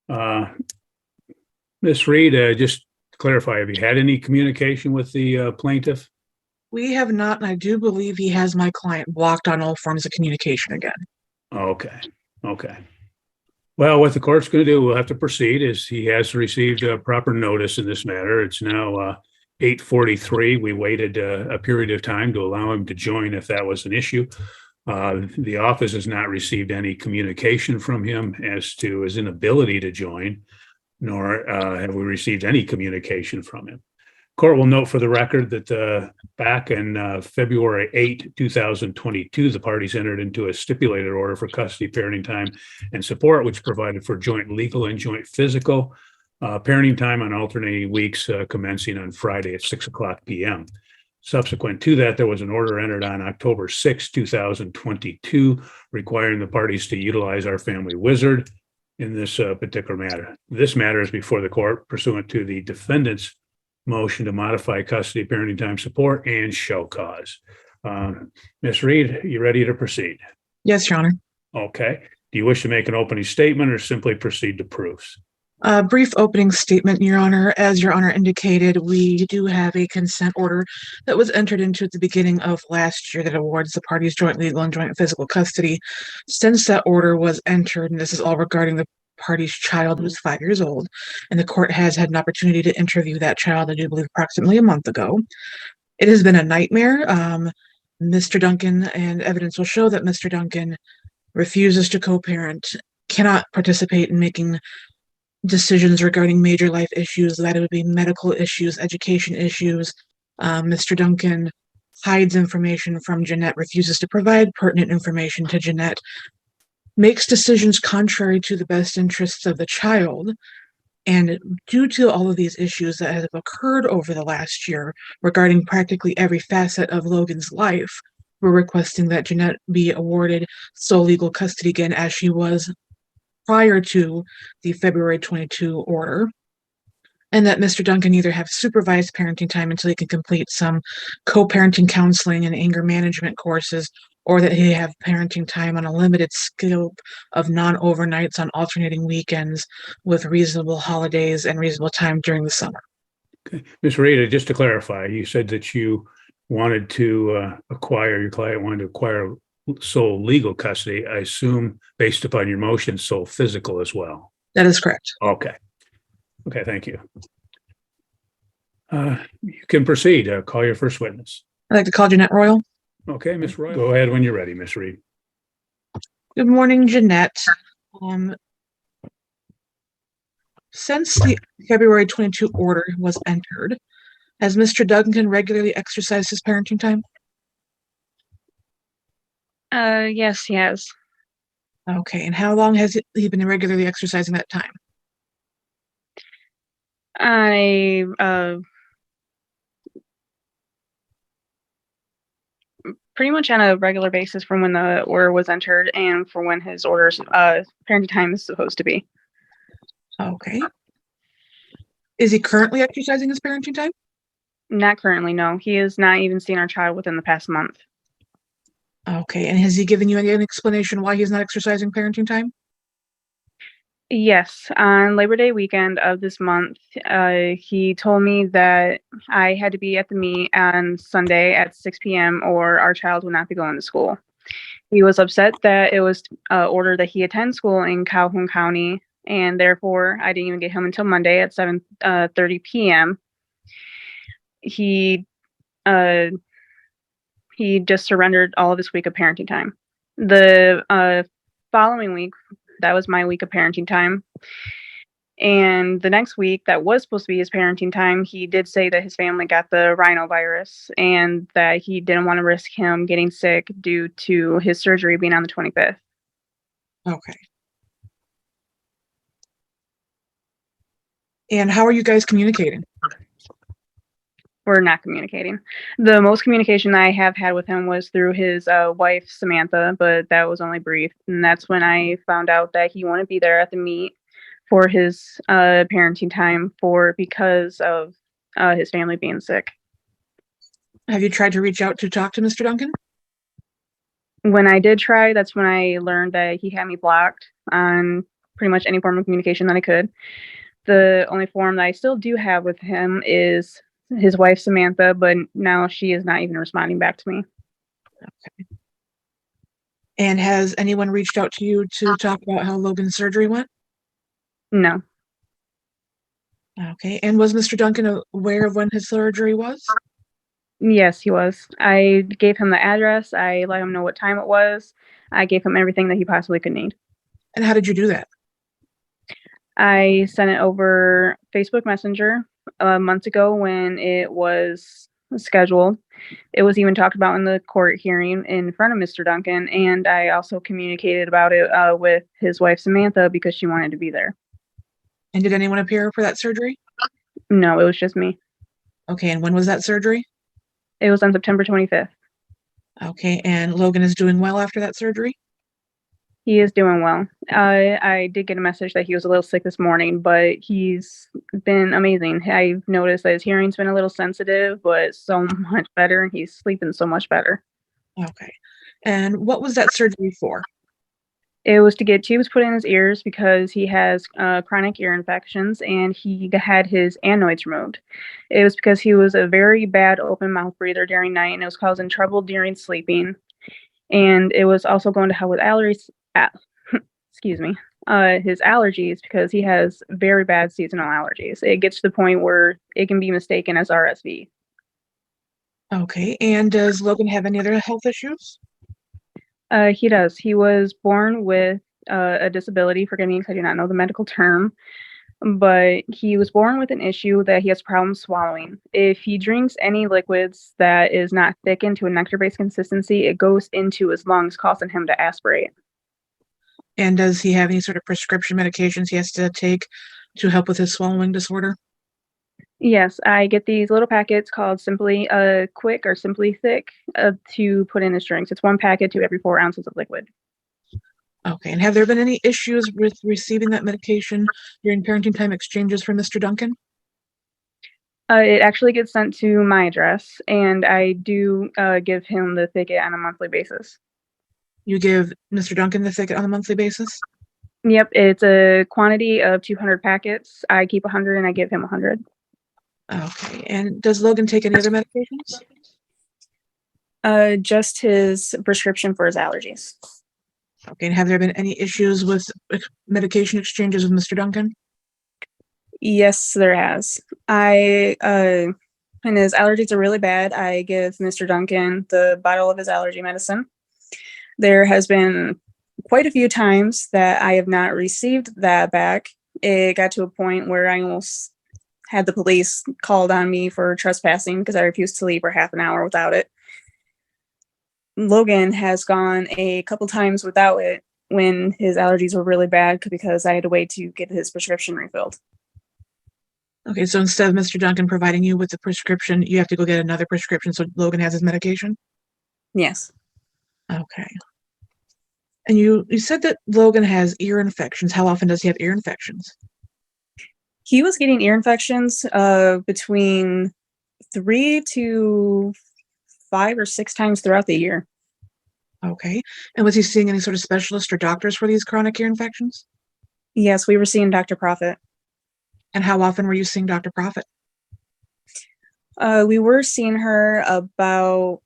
Uh, Ms. Reed, just to clarify, have you had any communication with the plaintiff? We have not, and I do believe he has my client blocked on all forms of communication again. Okay, okay. Well, what the court's going to do, we'll have to proceed, is he has received proper notice in this matter. It's now 8:43. We waited a period of time to allow him to join if that was an issue. The office has not received any communication from him as to his inability to join, nor have we received any communication from him. Court will note for the record that back in February 8, 2022, the parties entered into a stipulated order for custody, parenting time, and support, which provided for joint legal and joint physical parenting time on alternating weeks commencing on Friday at 6:00 p.m. Subsequent to that, there was an order entered on October 6, 2022, requiring the parties to utilize our family wizard in this particular matter. This matter is before the court pursuant to the defendant's motion to modify custody, parenting time support, and show cause. Ms. Reed, you ready to proceed? Yes, Your Honor. Okay. Do you wish to make an opening statement or simply proceed to proofs? Brief opening statement, Your Honor. As Your Honor indicated, we do have a consent order that was entered into at the beginning of last year that awards the parties joint legal and joint physical custody. Since that order was entered, and this is all regarding the party's child who's 5 years old, and the court has had an opportunity to interview that child, I do believe, approximately a month ago. It has been a nightmare. Mr. Duncan, and evidence will show that Mr. Duncan refuses to co-parent, cannot participate in making decisions regarding major life issues, that it would be medical issues, education issues. Mr. Duncan hides information from Jeanette, refuses to provide pertinent information to Jeanette, makes decisions contrary to the best interests of the child. And due to all of these issues that have occurred over the last year regarding practically every facet of Logan's life, we're requesting that Jeanette be awarded sole legal custody again as she was prior to the February 22 order, and that Mr. Duncan either have supervised parenting time until he can complete some co-parenting counseling and anger management courses, or that he have parenting time on a limited scope of non-overnights on alternating weekends with reasonable holidays and reasonable time during the summer. Okay. Ms. Reed, just to clarify, you said that you wanted to your client wanted to acquire sole legal custody. I assume, based upon your motion, sole physical as well. That is correct. Okay. Okay, thank you. You can proceed. Call your first witness. I'd like to call Jeanette Royal. Okay, Ms. Royal. Go ahead when you're ready, Ms. Reed. Good morning, Jeanette. Since the February 22 order was entered, has Mr. Duncan regularly exercised his parenting time? Yes, he has. Okay, and how long has he been regularly exercising that time? I pretty much on a regular basis from when the order was entered and for when his orders parenting time is supposed to be. Okay. Is he currently exercising his parenting time? Not currently, no. He has not even seen our child within the past month. Okay, and has he given you any explanation why he's not exercising parenting time? Yes, on Labor Day weekend of this month, he told me that I had to be at the meet on Sunday at 6 p.m. or our child would not be going to school. He was upset that it was ordered that he attend school in Calhoun County, and therefore I didn't even get home until Monday at 7:30 p.m. He just surrendered all of this week of parenting time. The following week, that was my week of parenting time. And the next week, that was supposed to be his parenting time, he did say that his family got the rhinovirus and that he didn't want to risk him getting sick due to his surgery being on the 25th. Okay. And how are you guys communicating? We're not communicating. The most communication I have had with him was through his wife, Samantha, but that was only brief. And that's when I found out that he wouldn't be there at the meet for his parenting time because of his family being sick. Have you tried to reach out to talk to Mr. Duncan? When I did try, that's when I learned that he had me blocked on pretty much any form of communication that I could. The only form that I still do have with him is his wife, Samantha, but now she is not even responding back to me. Okay. And has anyone reached out to you to talk about how Logan's surgery went? No. Okay. And was Mr. Duncan aware of when his surgery was? Yes, he was. I gave him the address. I let him know what time it was. I gave him everything that he possibly could need. And how did you do that? I sent it over Facebook Messenger months ago when it was scheduled. It was even talked about in the court hearing in front of Mr. Duncan, and I also communicated about it with his wife, Samantha, because she wanted to be there. And did anyone appear for that surgery? No, it was just me. Okay. And when was that surgery? It was on September 25th. Okay. And Logan is doing well after that surgery? He is doing well. I did get a message that he was a little sick this morning, but he's been amazing. I've noticed that his hearing's been a little sensitive, but so much better, and he's sleeping so much better. Okay. And what was that surgery for? It was to get tubes put in his ears because he has chronic ear infections, and he had his adenoids removed. It was because he was a very bad open mouth breather during night, and it was causing trouble during sleeping. And it was also going to help with allergies. Excuse me. His allergies, because he has very bad seasonal allergies. It gets to the point where it can be mistaken as RSV. Okay. And does Logan have any other health issues? He does. He was born with a disability. Forgive me because I do not know the medical term, but he was born with an issue that he has problems swallowing. If he drinks any liquids that is not thickened to a nectar-based consistency, it goes into his lungs, causing him to aspirate. And does he have any sort of prescription medications he has to take to help with his swallowing disorder? Yes, I get these little packets called Simply Quick or Simply Thick to put in his drinks. It's 1 packet to every 4 ounces of liquid. Okay. And have there been any issues with receiving that medication during parenting time exchanges for Mr. Duncan? It actually gets sent to my address, and I do give him the thicket on a monthly basis. You give Mr. Duncan the thicket on a monthly basis? Yep, it's a quantity of 200 packets. I keep 100 and I give him 100. Okay. And does Logan take any other medications? Just his prescription for his allergies. Okay. And have there been any issues with medication exchanges with Mr. Duncan? Yes, there has. When his allergies are really bad, I give Mr. Duncan the bottle of his allergy medicine. There has been quite a few times that I have not received that back. It got to a point where I almost had the police called on me for trespassing because I refused to leave for half an hour without it. Logan has gone a couple times without it when his allergies were really bad because I had to wait to get his prescription refilled. Okay. So instead of Mr. Duncan providing you with the prescription, you have to go get another prescription so Logan has his medication? Yes. Okay. And you said that Logan has ear infections. How often does he have ear infections? He was getting ear infections between 3 to 5 or 6 times throughout the year. Okay. And was he seeing any sort of specialist or doctors for these chronic ear infections? Yes, we were seeing Dr. Profit. And how often were you seeing Dr. Profit? We were seeing her about,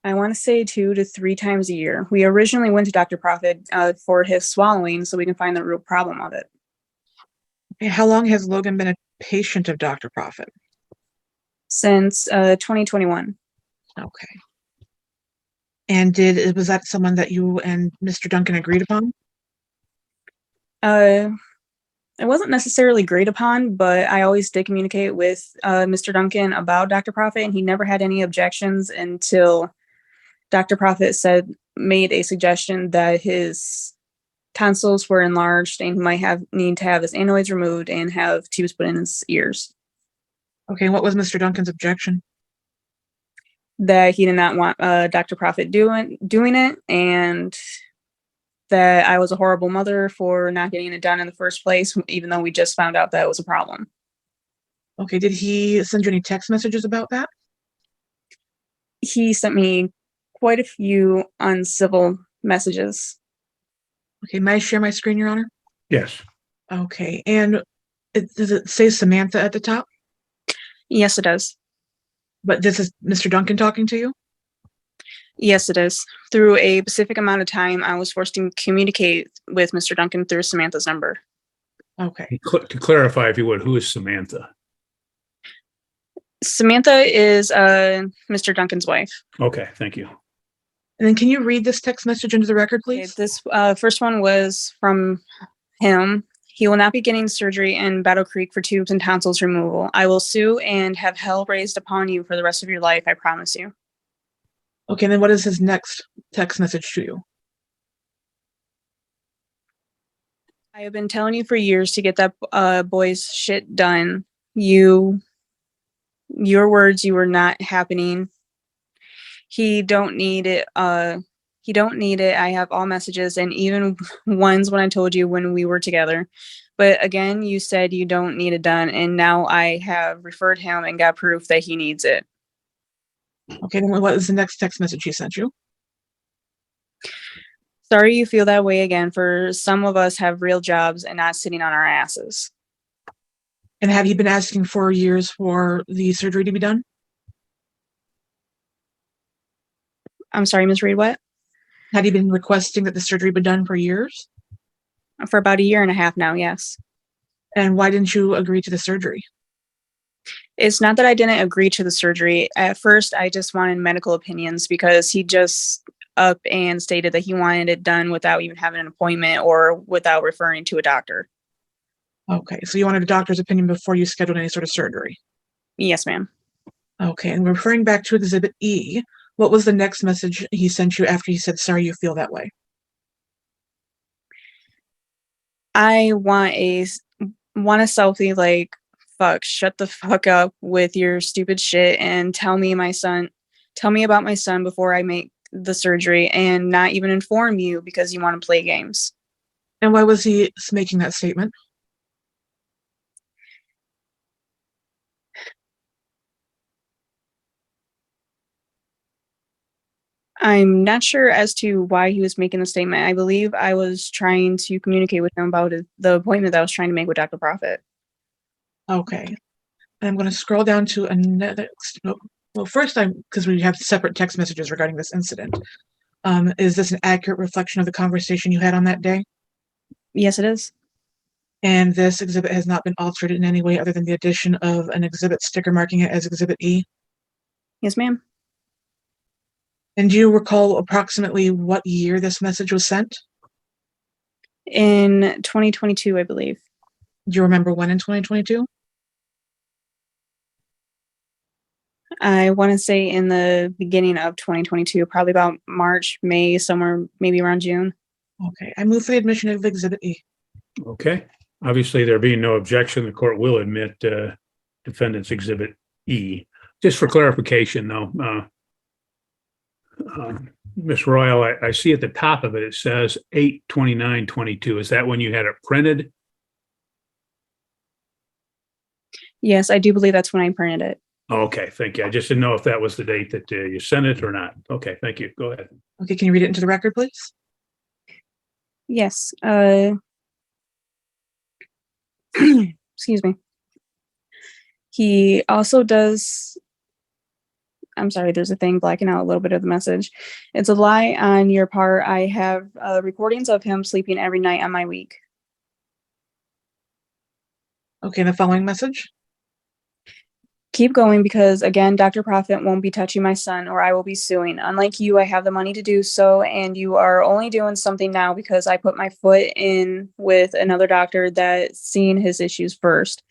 I want to say 2 to 3 times a year. We originally went to Dr. Profit for his swallowing so we can find the real problem of it. Okay. How long has Logan been a patient of Dr. Profit? Since 2021. Okay. And was that someone that you and Mr. Duncan agreed upon? It wasn't necessarily agreed upon, but I always did communicate with Mr. Duncan about Dr. Profit, and he never had any objections until Dr. Profit made a suggestion that his tonsils were enlarged and he might need to have his adenoids removed and have tubes put in his ears. Okay. And what was Mr. Duncan's objection? That he did not want Dr. Profit doing it, and that I was a horrible mother for not getting it done in the first place, even though we just found out that it was a problem. Okay. Did he send you any text messages about that? He sent me quite a few uncivil messages. Okay. May I share my screen, Your Honor? Yes. Okay, and does it say Samantha at the top? Yes, it does. But this is Mr. Duncan talking to you? Yes, it is. Through a specific amount of time, I was forced to communicate with Mr. Duncan through Samantha's number. Okay. To clarify, if you would, who is Samantha? Samantha is Mr. Duncan's wife. Okay, thank you. And then can you read this text message into the record, Okay, please? this first one was from him. He will not be getting surgery in Battle Creek for tubes and tonsils removal. I will sue and have hell raised upon you for the rest of your life, I promise you. Okay, and then what is his next text message to you? I have been telling you for years to get that boy's shit done. Your words, you were not happening. He don't need it. He don't need it. I have all messages and even ones when I told you when we were together. But again, you said you don't need it done. And now I have referred him and got proof that he needs it. Okay, then what is the next text message he sent you? Sorry you feel that way again. For some of us have real jobs and not sitting on our asses. And have you been asking for years for the surgery to be done? I'm sorry, Ms. Reed, what? Have you been requesting that the surgery be done for years? For about 1.5 years now, yes. And why didn't you agree to the surgery? It's not that I didn't agree to the surgery. At first, I just wanted medical opinions because he just up and stated that he wanted it done without even having an appointment or without referring to a doctor. Okay, so you wanted a doctor's opinion before you scheduled any sort of surgery? Yes, ma'am. Okay, and referring back to Exhibit E, what was the next message he sent you after he said, sorry you feel that way? I want a selfie like, fuck, shut the fuck up with your stupid shit and tell me about my son before I make the surgery and not even inform you because you want to play games. And why was he making that statement? I'm not sure as to why he was making the statement. I believe I was trying to communicate with him about the appointment that I was trying to make with Dr. Prophet. Okay, and I'm going to scroll down to another. Well, first, because we have separate text messages regarding this incident. Is this an accurate reflection of the conversation you had on that day? Yes, it is. And this exhibit has not been altered in any way other than the addition of an exhibit sticker marking it as Exhibit E? Yes, ma'am. And do you recall approximately what year this message was sent? In 2022, I believe. Do you remember when in 2022? I want to say in the beginning of 2022, probably about March, May, somewhere maybe around June. Okay, I move for the admission of Exhibit E. Okay. Obviously, there being no objection, the court will admit defendant's Exhibit E. Just for clarification, though, Ms. Royal, I see at the top of it, it says 8/29/22. Is that when you had it printed? Yes, I do believe that's when I printed it. Okay, thank you. I just didn't know if that was the date that you sent it or not. Okay, thank you. Go ahead. Okay, can you read it into the record, please? Yes. Excuse me. He also does. I'm sorry, there's a thing blacking out a little bit of the message. It's a lie on your part. I have recordings of him sleeping every night on my week. Okay, the following message. Keep going because, again, Dr. Prophet won't be touching my son or I will be suing. Unlike you, I have the money to do so, and you are only doing something now because I put my foot in with another doctor that's seen his issues first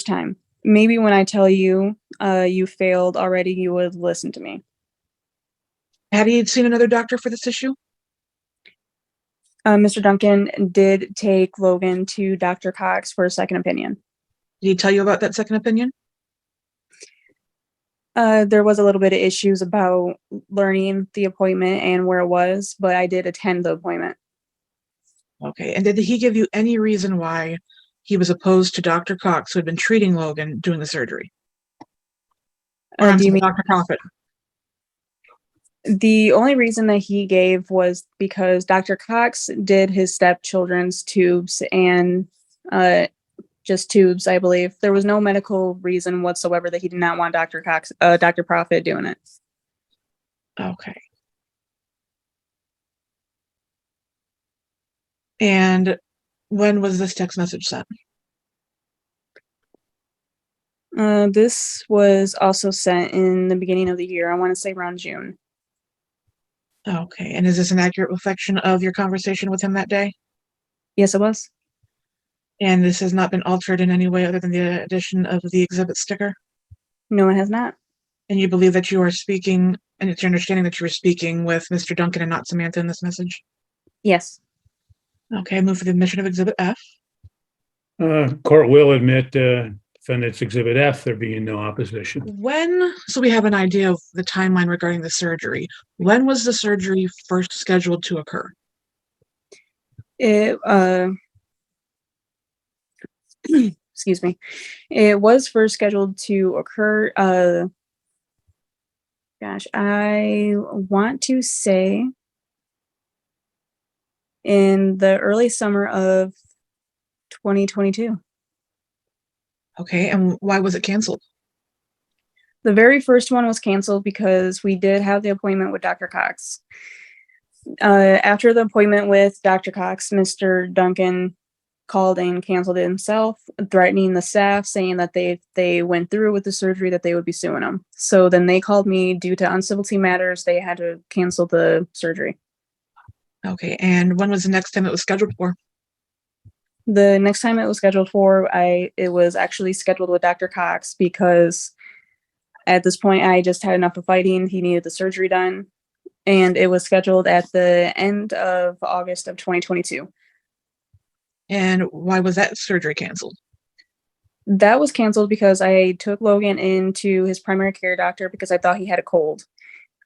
time. Maybe when I tell you you failed already, you would listen to me. Had he seen another doctor for this issue? Mr. Duncan did take Logan to Dr. Cox for a second opinion. Did he tell you about that second opinion? There was a little bit of issues about learning the appointment and where it was, but I did attend the appointment. Okay, and did he give you any reason why he was opposed to Dr. Cox, who had been treating Logan, doing the surgery? Or Do you mean Dr. Prophet? The only reason that he gave was because Dr. Cox did his stepchildren's tubes and just tubes, I believe. There was no medical reason whatsoever that he did not want Dr. Profit doing it. Okay. And when was this text message sent? This was also sent in the beginning of the year. I want to say around June. Okay. And is this an accurate reflection of your conversation with him that day? Yes, it was. And this has not been altered in any way other than the addition of the exhibit sticker? No, it has not. And you believe that you are speaking, and it's your understanding that you were speaking with Mr. Duncan and not Samantha in this message? Yes. Okay, move for the admission of Exhibit F. Court will admit defendant's Exhibit F, there being no opposition. So we have an idea of the timeline regarding the surgery. When was the surgery first scheduled to occur? It excuse me. It was first scheduled to occur gosh, I want to say in the early summer of 2022. Okay, and why was it canceled? The very first one was canceled because we did have the appointment with Dr. Cox. After the appointment with Dr. Cox, Mr. Duncan called and canceled it himself, threatening the staff, saying that if they went through with the surgery, that they would be suing him. So then they called me due to uncivility matters. They had to cancel the surgery. Okay, and when was the next time it was scheduled for? The next time it was scheduled for, it was actually scheduled with Dr. Cox because at this point I just had enough of fighting. He needed the surgery done, and it was scheduled at the end of August of 2022. And why was that surgery canceled? That was canceled because I took Logan into his primary care doctor because I thought he had a cold.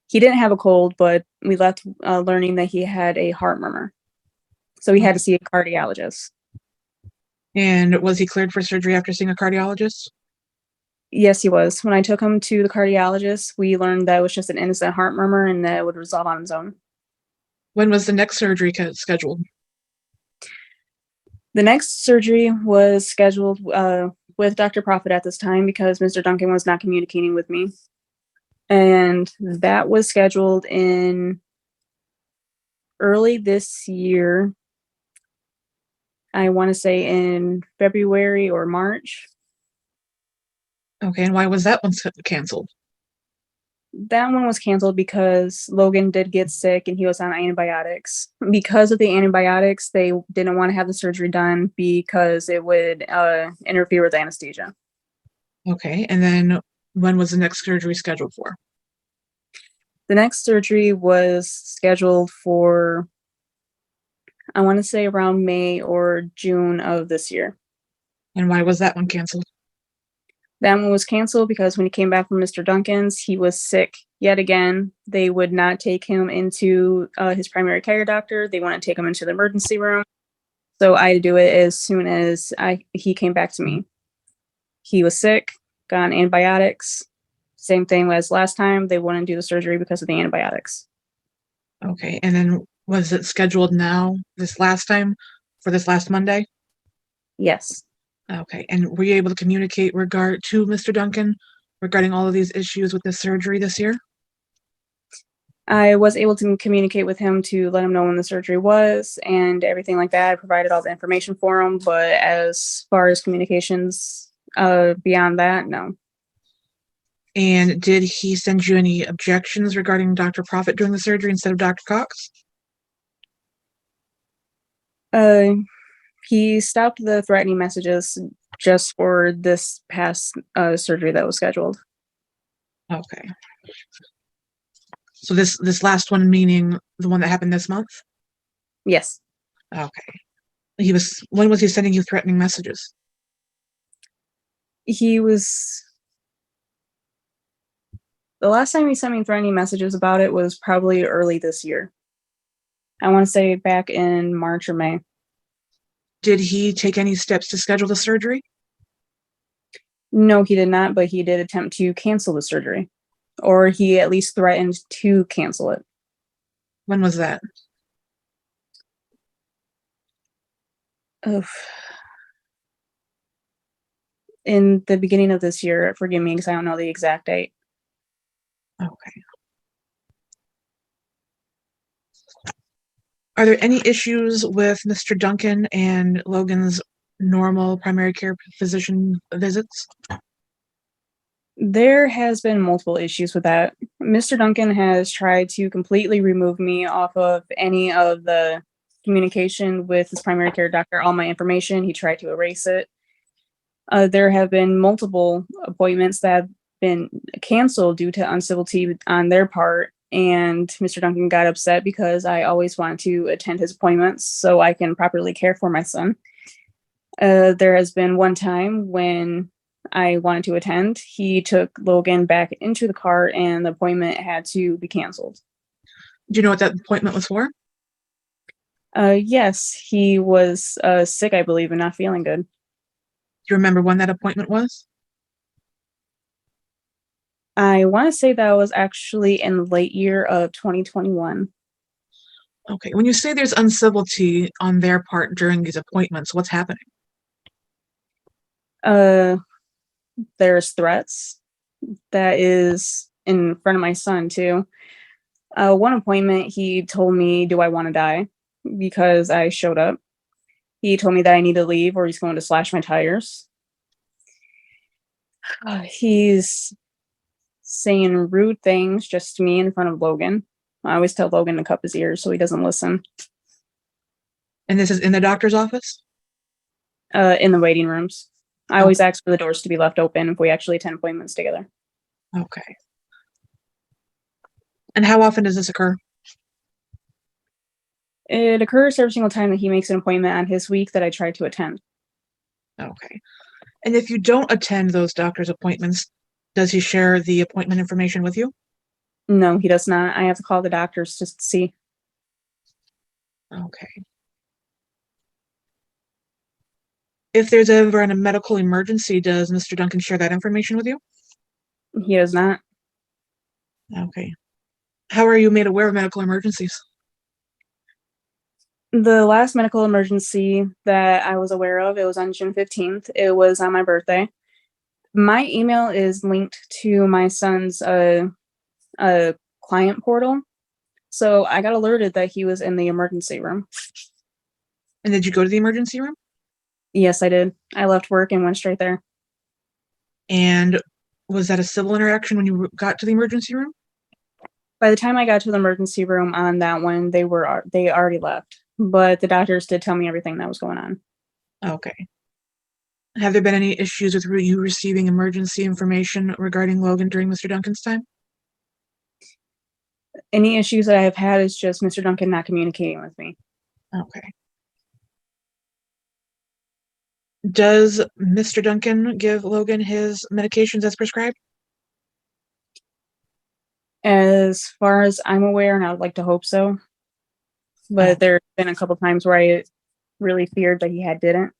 He didn't have a cold, but we left learning that he had a heart murmur. So he had to see a cardiologist. And was he cleared for surgery after seeing a cardiologist? Yes, he was. When I took him to the cardiologist, we learned that it was just an innocent heart murmur and that it would resolve on its own. When was the next surgery scheduled? The next surgery was scheduled with Dr. Profit at this time because Mr. Duncan was not communicating with me. And that was scheduled in early this year. I want to say in February or March. Okay, and why was that one canceled? That one was canceled because Logan did get sick and he was on antibiotics. Because of the antibiotics, they didn't want to have the surgery done because it would interfere with anesthesia. Okay, and then when was the next surgery scheduled for? The next surgery was scheduled for, I want to say around May or June of this year. And why was that one canceled? That one was canceled because when he came back from Mr. Duncan's, he was sick yet again. They would not take him into his primary care doctor. They wouldn't take him into the emergency room. So I had to do it as soon as he came back to me. He was sick, got on antibiotics. Same thing as last time. They wouldn't do the surgery because of the antibiotics. Okay, and then was it scheduled now, this last time, for this last Monday? Yes. Okay, and were you able to communicate to Mr. Duncan regarding all of these issues with the surgery this year? I was able to communicate with him to let him know when the surgery was and everything like that. I provided all the information for him, but as far as communications beyond that, no. And did he send you any objections regarding Dr. Profit doing the surgery instead of Dr. Cox? He stopped the threatening messages just for this past surgery that was scheduled. Okay. So this last one, meaning the one that happened this month? Yes. Okay. When was he sending you threatening messages? The last time he sent me threatening messages about it was probably early this year. I want to say back in March or May. Did he take any steps to schedule the surgery? No, he did not, but he did attempt to cancel the surgery. or he at least threatened to cancel it. When was that? Oof. In the beginning of this year, forgive me because I don't know the exact date. Okay. Are there any issues with Mr. Duncan and Logan's normal primary care physician visits? There has been multiple issues with that. Mr. Duncan has tried to completely remove me off of any of the communication with his primary care doctor, all my information. He tried to erase it. There have been multiple appointments that have been canceled due to uncivility on their part. And Mr. Duncan got upset because I always wanted to attend his appointments so I can properly care for my son. There has been one time when I wanted to attend, he took Logan back into the car and the appointment had to be canceled. Do you know what that appointment was for? Yes, he was sick, I believe, and not feeling good. Do you remember when that appointment was? I want to say that was actually in the late year of 2021. Okay. When you say there's uncivility on their part during these appointments, what's happening? There's threats. That is in front of my son too. One appointment, he told me, "Do I want to die?" Because I showed up. He told me that I need to leave or he's going to slash my tires. He's saying rude things just to me in front of Logan. I always tell Logan to cup his ears so he doesn't listen. And this is in the doctor's office? In the waiting rooms. I always ask for the doors to be left open if we actually attend appointments together. Okay. And how often does this occur? It occurs every single time that he makes an appointment on his week that I try to attend. Okay. And if you don't attend those doctor's appointments, does he share the appointment information with you? No, he does not. I have to call the doctors just to see. Okay. If there's ever a medical emergency, does Mr. Duncan share that information with you? He does not. Okay. How are you made aware of medical emergencies? The last medical emergency that I was aware of, it was on June 15th. It was on my birthday. My email is linked to my son's client portal. So I got alerted that he was in the emergency room. And did you go to the emergency room? Yes, I did. I left work and went straight there. And was that a civil interaction when you got to the emergency room? By the time I got to the emergency room on that one, they already left. But the doctors did tell me everything that was going on. Okay. Have there been any issues with you receiving emergency information regarding Logan during Mr. Duncan's time? Any issues that I have had is just Mr. Duncan not communicating with me. Okay. Does Mr. Duncan give Logan his medications as prescribed? As far as I'm aware, and I would like to hope so, but there have been a couple times where I really feared that he didn't.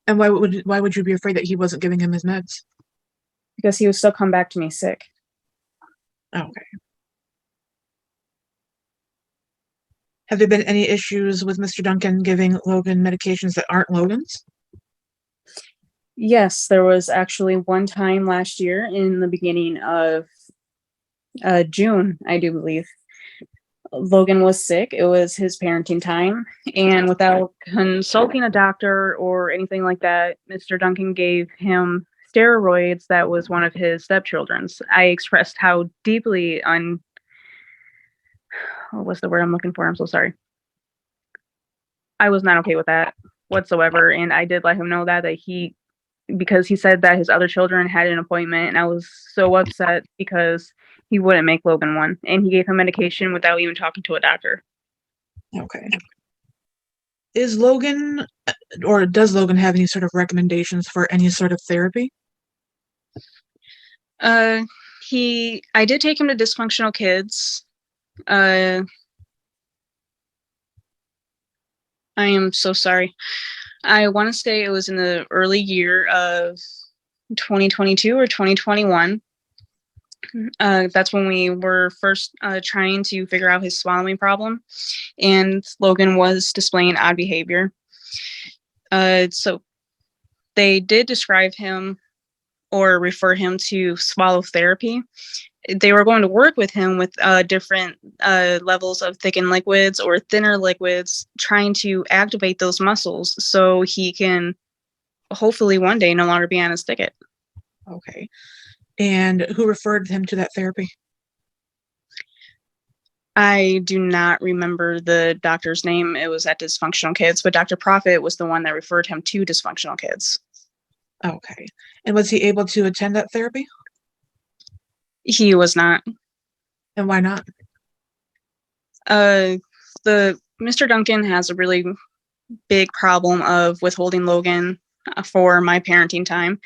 And why would you be afraid that he wasn't giving him his meds? Because he would still come back to me sick. Okay. Have there been any issues with Mr. Duncan giving Logan medications that aren't Logan's? Yes, there was actually one time last year in the beginning of June, I do believe. Logan was sick. It was his parenting time. And without consulting a doctor or anything like that, Mr. Duncan gave him steroids that was one of his stepchildren's. I expressed how deeply what's the word I'm looking for? I'm so sorry. I was not okay with that whatsoever. And I did let him know that because he said that his other children had an appointment, and I was so upset because he wouldn't make Logan one, and he gave him medication without even talking to a doctor. Okay. Is Logan, or does Logan have any sort of recommendations for any sort of therapy? I did take him to Dysfunctional Kids. I am so sorry. I want to say it was in the early year of 2022 or 2021. That's when we were first trying to figure out his swallowing problem, and Logan was displaying odd behavior. So they did describe him or refer him to swallow therapy. They were going to work with him with different levels of thickened liquids or thinner liquids, trying to activate those muscles so he can hopefully one day no longer be on his ticket. Okay. And who referred him to that therapy? I do not remember the doctor's name. It was at Dysfunctional Kids, but Dr. Profit was the one that referred him to Dysfunctional Kids. Okay. And was he able to attend that therapy? He was not. And why not? The Mr. Duncan has a really big problem of withholding Logan for my parenting time.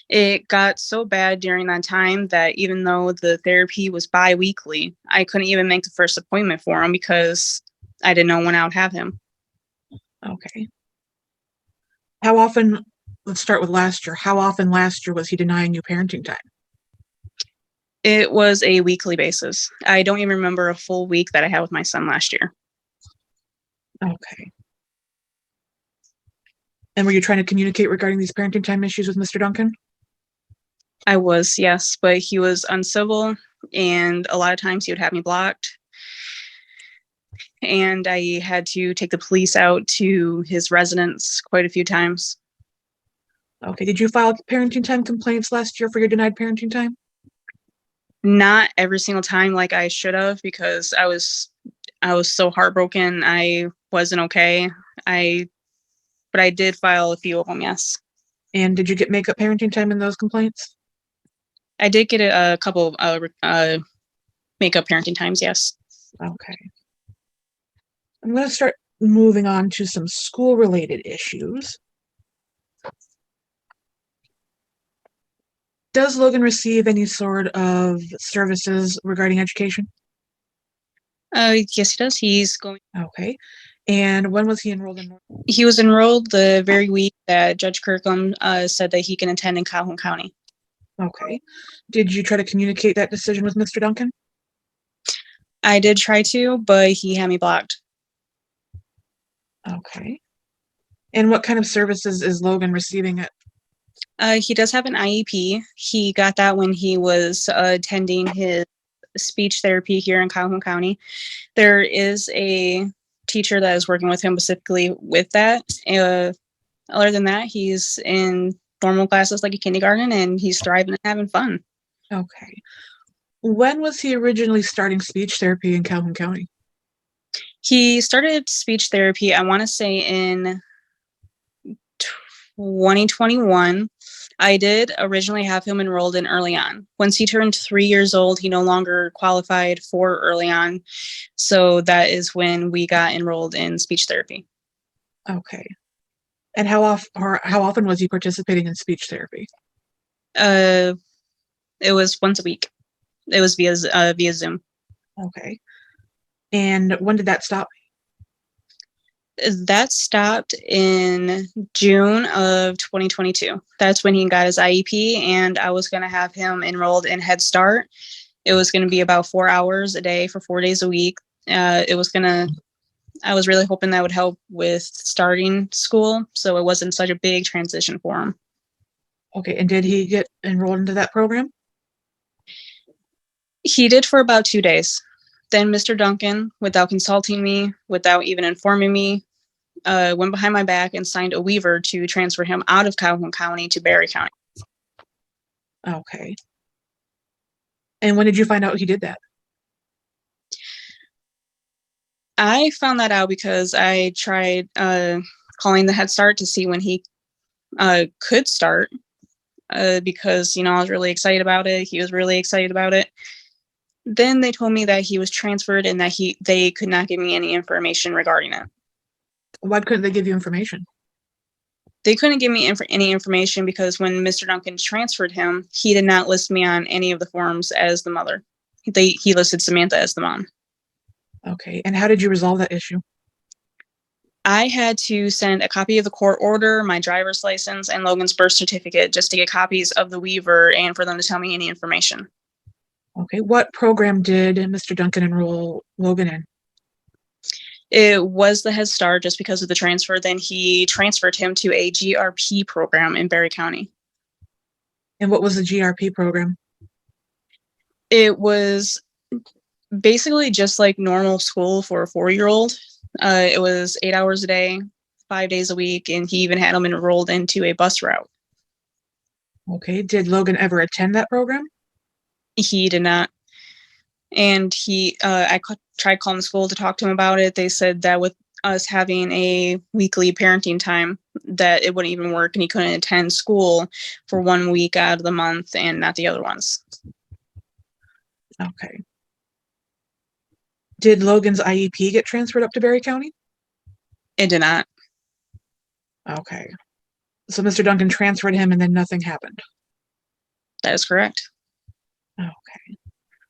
It got so bad during that time that even though the therapy was bi-weekly, I couldn't even make the first appointment for him because I didn't know when I would have him. Okay. How often, let's start with last year. How often last year was he denying you parenting time? It was a weekly basis. I don't even remember a full week that I had with my son last year. Okay. And were you trying to communicate regarding these parenting time issues with Mr. Duncan? I was, yes, but he was uncivil, and a lot of times he would have me blocked. And I had to take the police out to his residence quite a few times. Okay. Did you file parenting time complaints last year for your denied parenting time? Not every single time like I should have, because I was so heartbroken. I wasn't okay. But I did file a few of them, yes. And did you get makeup parenting time in those complaints? I did get a couple makeup parenting times, yes. Okay. I'm going to start moving on to some school-related issues. Does Logan receive any sort of services regarding education? Yes, he does. He's going. Okay. And when was he enrolled in? He was enrolled the very week that Judge Kirkham said that he can attend in Calhoun County. Okay. Did you try to communicate that decision with Mr. Duncan? I did try to, but he had me blocked. Okay. And what kind of services is Logan receiving at? He does have an IEP. He got that when he was attending his speech therapy here in Calhoun County. There is a teacher that is working with him specifically with that. Other than that, he's in normal classes like a kindergarten, and he's thriving and having fun. Okay. When was he originally starting speech therapy in Calhoun County? He started speech therapy, I want to say in 2021. I did originally have him enrolled in early on. Once he turned 3 years old, he no longer qualified for early on. So that is when we got enrolled in speech therapy. Okay. And how often was he participating in speech therapy? It was once a week. It was via Zoom. Okay. And when did that stop? That stopped in June of 2022. That's when he got his IEP, and I was going to have him enrolled in Head Start. It was going to be about 4 hours a day for 4 days a week. I was really hoping that would help with starting school, so it wasn't such a big transition for him. Okay, and did he get enrolled into that program? He did for about 2 days. Then Mr. Duncan, without consulting me, without even informing me, went behind my back and signed a waiver to transfer him out of Calhoun County to Berry County. Okay. And when did you find out he did that? I found that out because I tried calling the Head Start to see when he could start, because, I was really excited about it. He was really excited about it. Then they told me that he was transferred and that they could not give me any information regarding it. Why couldn't they give you information? They couldn't give me any information because when Mr. Duncan transferred him, he did not list me on any of the forms as the mother. He listed Samantha as the mom. Okay. And how did you resolve that issue? I had to send a copy of the court order, my driver's license, and Logan's birth certificate just to get copies of the waiver and for them to tell me any information. Okay, what program did Mr. Duncan enroll Logan in? It was the Head Start just because of the transfer. Then he transferred him to a GRP program in Berry County. And what was the GRP program? It was basically just like normal school for a 4-year-old. It was 8 hours a day, 5 days a week, and he even had him enrolled into a bus route. Okay, did Logan ever attend that program? He did not. And I tried calling the school to talk to him about it. They said that with us having a weekly parenting time, that it wouldn't even work, and he couldn't attend school for 1 week out of the month and not the other ones. Okay. Did Logan's IEP get transferred up to Berry County? It did not. Okay. So Mr. Duncan transferred him and then nothing happened. That is correct. Okay.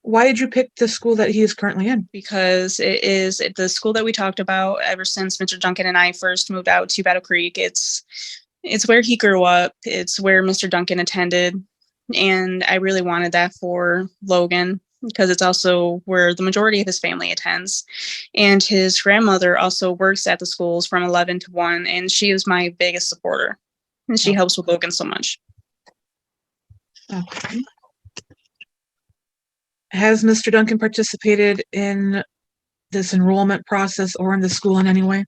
Why did you pick the school that he is currently in? Because it is the school that we talked about ever since Mr. Duncan and I first moved out to Battle Creek. It's where he grew up. It's where Mr. Duncan attended. And I really wanted that for Logan because it's also where the majority of his family attends. And his grandmother also works at the schools from 11 to 1, and she is my biggest supporter. And she helps with Logan so much. Okay. Has Mr. Duncan participated in this enrollment process or in the school in any way?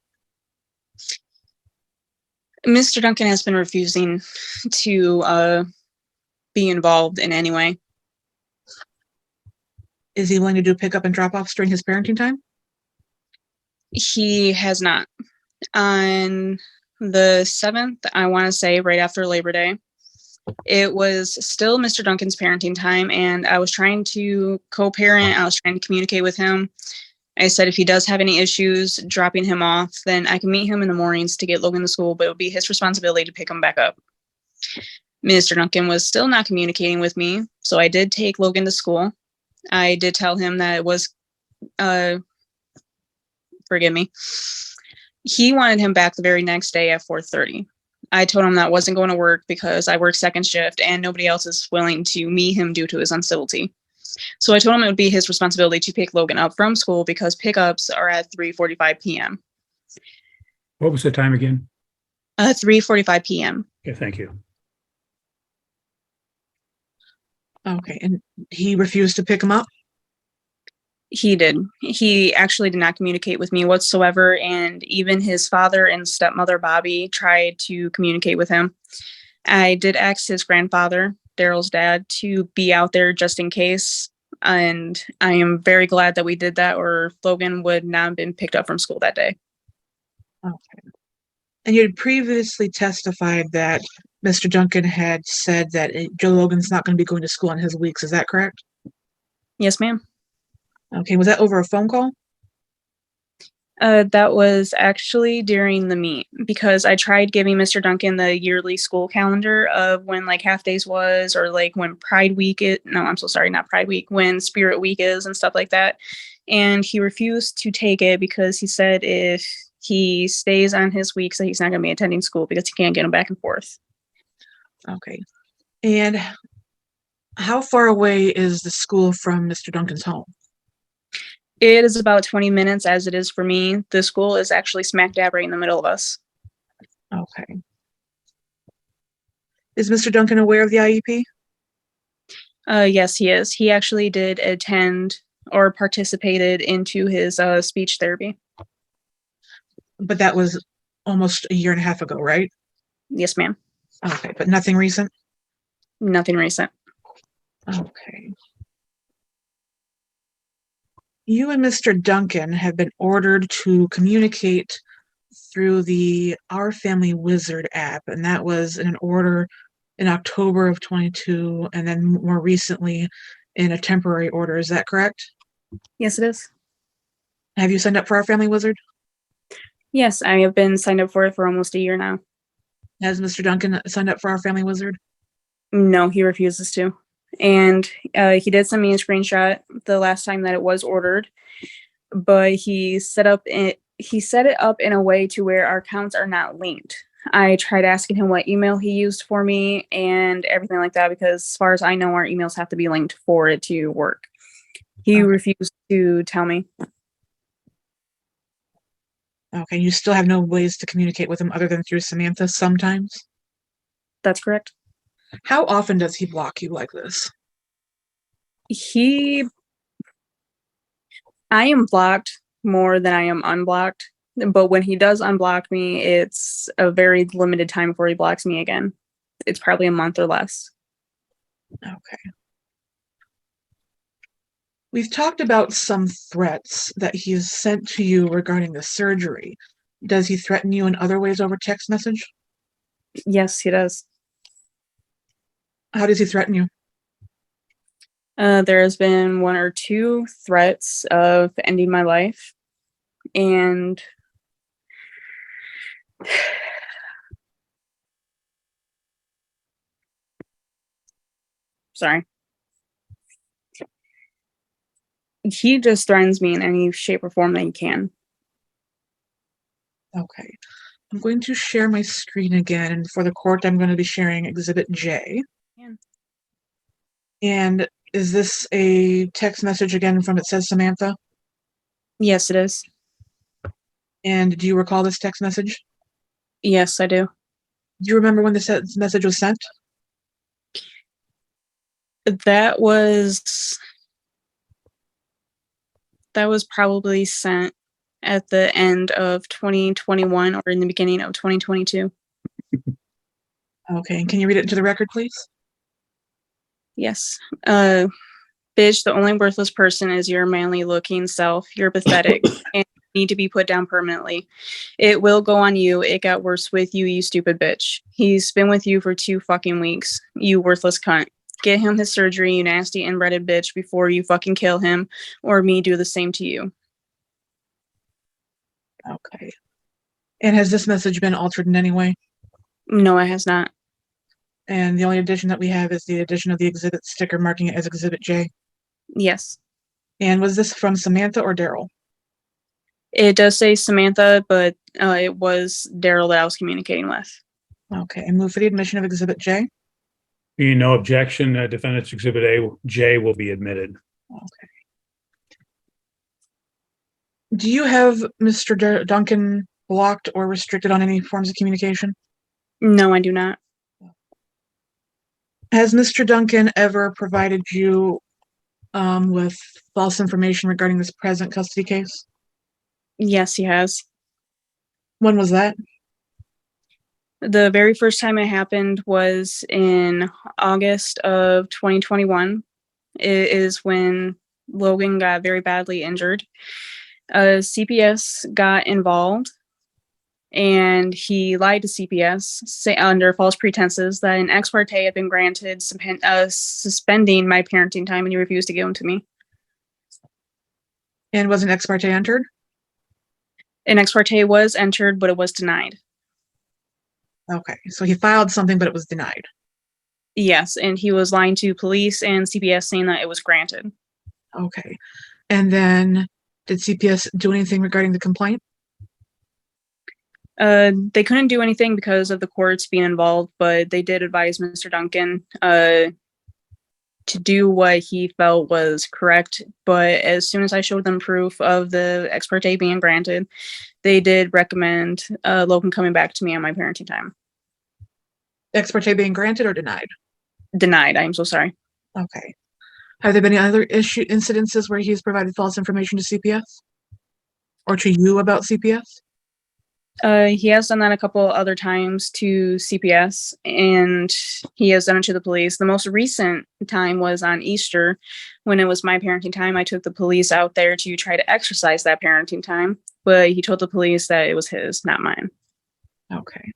Mr. Duncan has been refusing to be involved in any way. Is he willing to do pickup and drop-offs during his parenting time? He has not. On the 7th, I want to say right after Labor Day, it was still Mr. Duncan's parenting time, and I was trying to co-parent. I was trying to communicate with him. I said if he does have any issues dropping him off, then I can meet him in the mornings to get Logan to school, but it would be his responsibility to pick him back up. Mr. Duncan was still not communicating with me, so I did take Logan to school. I did tell him that it was, forgive me, he wanted him back the very next day at 4:30. I told him that wasn't going to work because I work second shift and nobody else is willing to meet him due to his uncivility. So I told him it would be his responsibility to pick Logan up from school because pickups are at 3:45 p.m. What was the time again? 3:45 p.m. Okay, thank you. Okay, and he refused to pick him up? He did. He actually did not communicate with me whatsoever, and even his father and stepmother, Bobby, tried to communicate with him. I did ask his grandfather, Daryl's dad, to be out there just in case, and I am very glad that we did that, or Logan would not have been picked up from school that day. Okay. And you had previously testified that Mr. Duncan had said that Joe Logan's not going to be going to school on his weeks. Is that correct? Yes, ma'am. Okay, was that over a phone call? That was actually during the meet because I tried giving Mr. Duncan the yearly school calendar of when like half days was or like when Pride Week is. No, I'm so sorry, not Pride Week, when Spirit Week is and stuff like that. And he refused to take it because he said if he stays on his weeks that he's not going to be attending school because he can't get him back and forth. Okay. And how far away is the school from Mr. Duncan's home? It is about 20 minutes as it is for me. The school is actually smack dab right in the middle of us. Okay. Is Mr. Duncan aware of the IEP? Yes, he is. He actually did attend or participated into his speech therapy. But that was almost a year and a half ago, right? Yes, ma'am. Okay, but nothing recent? Nothing recent. Okay. You and Mr. Duncan have been ordered to communicate through the Our Family Wizard app, and that was in an order in October of 22, and then more recently in a temporary order. Is that correct? Yes, it is. Have you signed up for Our Family Wizard? Yes, I have been signed up for it for almost a year now. Has Mr. Duncan signed up for Our Family Wizard? No, he refuses to. And he did send me a screenshot the last time that it was ordered, but he set it up in a way to where our accounts are not linked. I tried asking him what email he used for me and everything like that because as far as I know, our emails have to be linked for it to work. He Okay. refused to tell me. Okay, you still have no ways to communicate with him other than through Samantha sometimes? That's correct. How often does he block you like this? I am blocked more than I am unblocked, but when he does unblock me, it's a very limited time before he blocks me again. It's probably a month or less. Okay. We've talked about some threats that he's sent to you regarding the surgery. Does he threaten you in other ways over text message? Yes, he does. How does he threaten you? There has been 1 or 2 threats of ending my life, and sorry. He just threatens me in any shape or form that he can. Okay. I'm going to share my screen again, and for the court, I'm going to be sharing Exhibit J. Yeah. And is this a text message again from It Says Samantha? Yes, it is. And do you recall this text message? Yes, I do. Do you remember when this message was sent? That was probably sent at the end of 2021 or in the beginning of 2022. Okay, and can you read it into the record, please? Yes. Bitch, the only worthless person is your manly looking self. You're pathetic and need to be put down permanently. It will go on you. It got worse with you, you stupid bitch. He's been with you for 2 fucking weeks. You worthless cunt. Get him his surgery, you nasty inbred bitch, before you fucking kill him or me do the same to you. Okay. And has this message been altered in any way? No, it has not. And the only addition that we have is the addition of the exhibit sticker marking it as Exhibit J. Yes. And was this from Samantha or Daryl? It does say Samantha, but it was Daryl that I was communicating with. Okay, and move for the admission of Exhibit J. Being no objection, defendant's Exhibit J will be admitted. Okay. Do you have Mr. Duncan blocked or restricted on any forms of communication? No, I do not. Has Mr. Duncan ever provided you with false information regarding this present custody case? Yes, he has. When was that? The very first time it happened was in August of 2021. It is when Logan got very badly injured. CPS got involved, and he lied to CPS under false pretenses that an ex parte had been granted suspending my parenting time, and he refused to give them to me. And was an ex parte entered? An ex parte was entered, but it was denied. Okay, so he filed something, but it was denied. Yes, and he was lying to police and CPS saying that it was granted. Okay, and then did CPS do anything regarding the complaint? They couldn't do anything because of the courts being involved, but they did advise Mr. Duncan to do what he felt was correct. But as soon as I showed them proof of the ex parte being granted, they did recommend Logan coming back to me on my parenting time. Ex parte being granted or denied? Denied. I am so sorry. Okay. Have there been any other incidences where he's provided false information to CPS? Or to you about CPS? He has done that a couple other times to CPS, and he has done it to the police. The most recent time was on Easter, when it was my parenting time. I took the police out there to try to exercise that parenting time, but he told the police that it was his, not mine. Okay.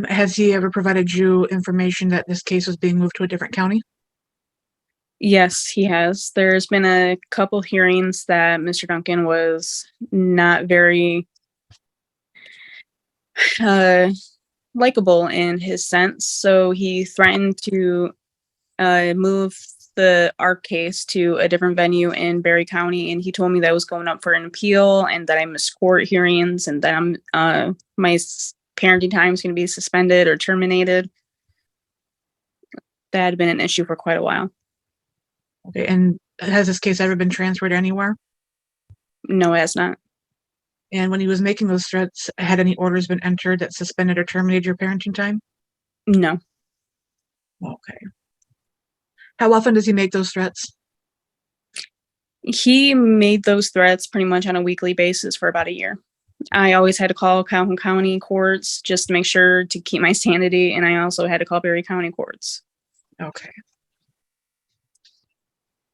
Has he ever provided you information that this case was being moved to a different county? Yes, he has. There's been a couple hearings that Mr. Duncan was not very likable in his sense. So he threatened to move our case to a different venue in Berry County, and he told me that I was going up for an appeal and that I missed court hearings and that my parenting time is going to be suspended or terminated. that had been an issue for quite a while. Okay, and has this case ever been transferred anywhere? No, it has not. And when he was making those threats, had any orders been entered that suspended or terminated your parenting time? No. Okay. How often does he make those threats? He made those threats pretty much on a weekly basis for about a year. I always had to call Calhoun County courts just to make sure to keep my sanity, and I also had to call Berry County courts. Okay.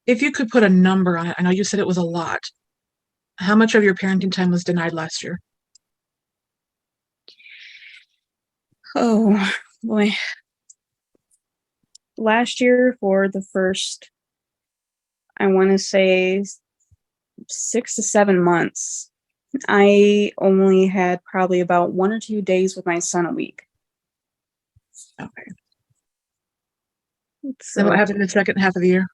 If you could put a number on it, I know you said it was a lot. How much of your parenting time was denied last year? Oh, boy. Last year, for the first, I want to say 6 to 7 months, I only had probably about 1 or 2 days with my son a week. Okay. Then So, what happened in the second half of the year?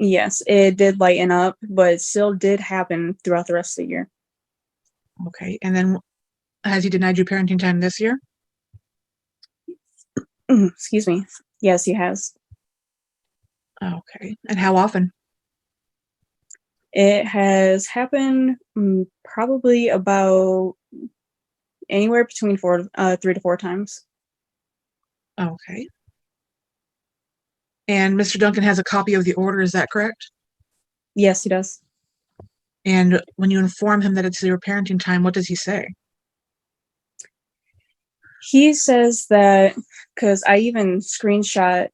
yes, it did lighten up, but it still did happen throughout the rest of the year. Okay. And then has he denied you parenting time this year? Excuse me. Yes, he has. Okay. And how often? It has happened probably about anywhere between 3 to 4 times. Okay. And Mr. Duncan has a copy of the order, is that correct? Yes, he does. And when you inform him that it's your parenting time, what does he say? He says that, because I even screenshot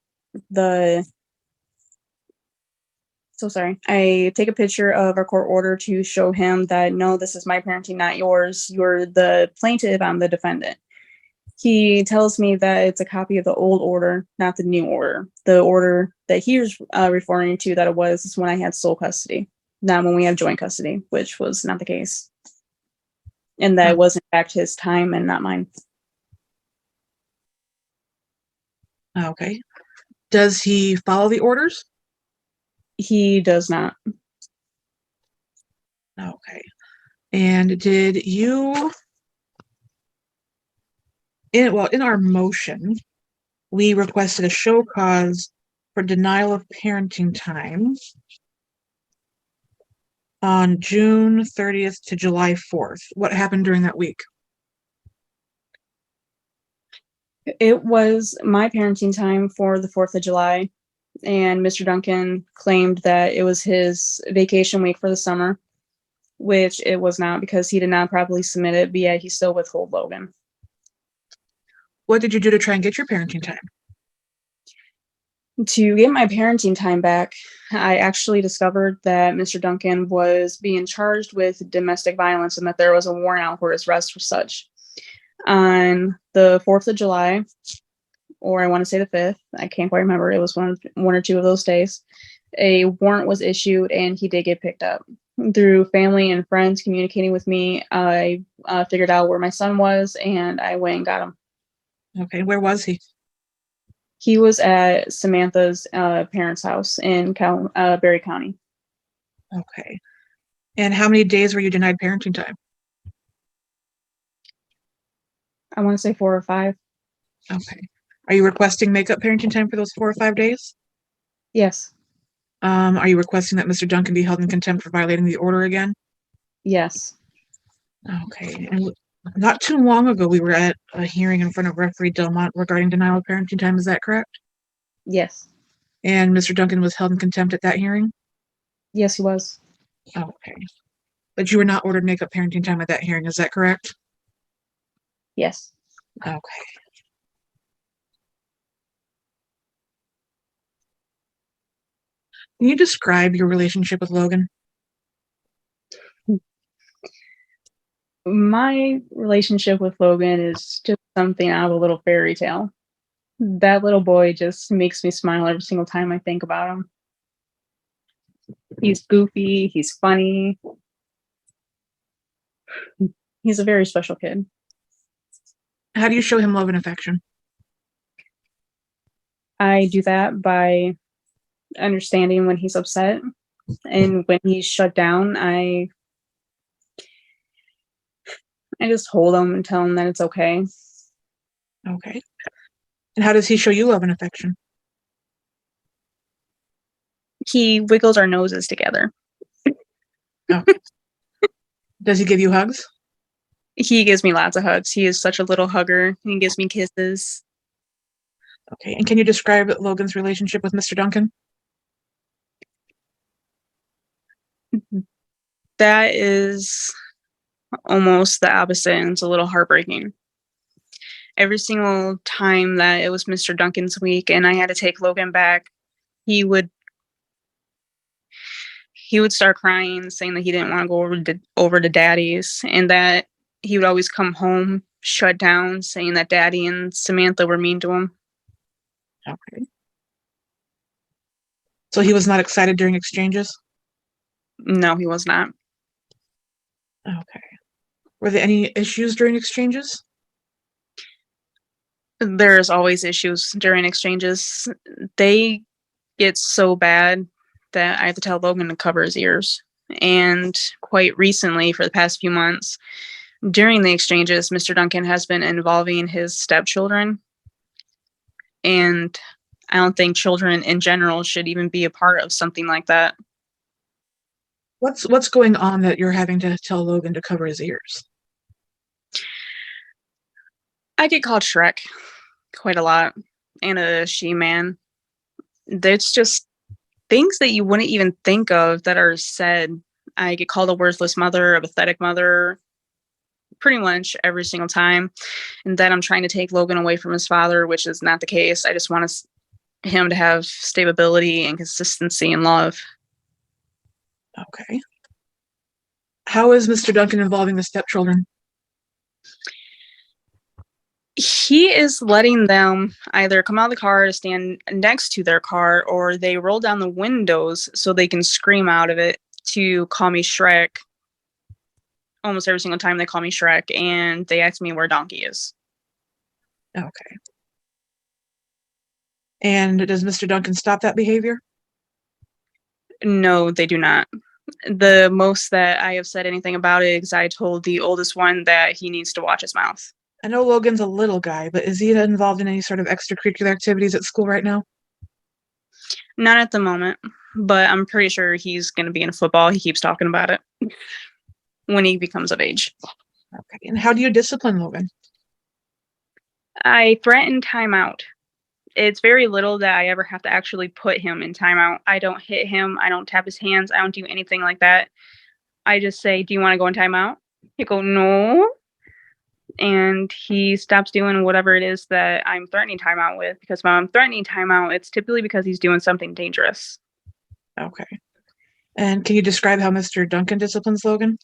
I take a picture of our court order to show him that, no, this is my parenting, not yours. You're the plaintiff, I'm the defendant. He tells me that it's a copy of the old order, not the new order. The order that he was referring to that it was is when I had sole custody, not when we have joint custody, which was not the case. And that it was in fact his time and not mine. Okay. Does he follow the orders? He does not. Okay. And did you, in our motion, we requested a show cause for denial of parenting time on June 30th to July 4th. What happened during that week? It was my parenting time for the 4th of July, and Mr. Duncan claimed that it was his vacation week for the summer, which it was not because he did not properly submit it, but yet he still withheld Logan. What did you do to try and get your parenting time? To get my parenting time back, I actually discovered that Mr. Duncan was being charged with domestic violence and that there was a warrant out for his arrest for such. On the 4th of July, or I want to say the 5th, I can't quite remember, it was one or two of those days, a warrant was issued and he did get picked up. Through family and friends communicating with me, I figured out where my son was and I went and got him. Okay, where was he? He was at Samantha's parents' house in Berry County. Okay. And how many days were you denied parenting time? I want to say 4 or 5. Okay. Are you requesting makeup parenting time for those 4 or 5 days? Yes. Are you requesting that Mr. Duncan be held in contempt for violating the order again? Yes. Okay. And not too long ago, we were at a hearing in front of referee Delmont regarding denial of parenting time. Is that correct? Yes. And Mr. Duncan was held in contempt at that hearing? Yes, he was. Okay. But you were not ordered makeup parenting time at that hearing. Is that correct? Yes. Okay. Can you describe your relationship with Logan? My relationship with Logan is just something out of a little fairy tale. That little boy just makes me smile every single time I think about him. He's goofy, he's funny. He's a very special kid. How do you show him love and affection? I do that by understanding when he's upset, and when he's shut down, I just hold him and tell him that it's okay. Okay. And how does he show you love and affection? He wiggles our noses together. Okay. Does he give you hugs? He gives me lots of hugs. He is such a little hugger. He gives me kisses. Okay. And can you describe Logan's relationship with Mr. Duncan? That is almost the opposite, and it's a little heartbreaking. Every single time that it was Mr. Duncan's week and I had to take Logan back, he would start crying, saying that he didn't want to go over to Daddy's, and that he would always come home shut down, saying that Daddy and Samantha were mean to him. Okay. So he was not excited during exchanges? No, he was not. Okay. Were there any issues during exchanges? There's always issues during exchanges. They get so bad that I have to tell Logan to cover his ears. And quite recently, for the past few months, during the exchanges, Mr. Duncan has been involving his stepchildren. And I don't think children in general should even be a part of something like that. What's going on that you're having to tell Logan to cover his ears? I get called Shrek quite a lot, and a she-man. There's just things that you wouldn't even think of that are said. I get called a worthless mother, a pathetic mother, pretty much every single time. And then I'm trying to take Logan away from his father, which is not the case. I just want him to have stability and consistency and love. Okay. How is Mr. Duncan involving the stepchildren? He is letting them either come out of the car to stand next to their car, or they roll down the windows so they can scream out of it to call me Shrek. Almost every single time they call me Shrek, and they ask me where Donkey is. Okay. And does Mr. Duncan stop that behavior? No, they do not. The most that I have said anything about it is I told the oldest one that he needs to watch his mouth. I know Logan's a little guy, but is he involved in any sort of extracurricular activities at school right now? Not at the moment, but I'm pretty sure he's going to be in football. He keeps talking about it when he becomes of age. Okay. And how do you discipline Logan? I threaten timeout. It's very little that I ever have to actually put him in timeout. I don't hit him. I don't tap his hands. I don't do anything like that. I just say, "Do you want to go in timeout?" He go, "No." And he stops doing whatever it is that I'm threatening timeout with, because when I'm threatening timeout, it's typically because he's doing something dangerous. Okay. And can you describe how Mr. Duncan disciplines Logan?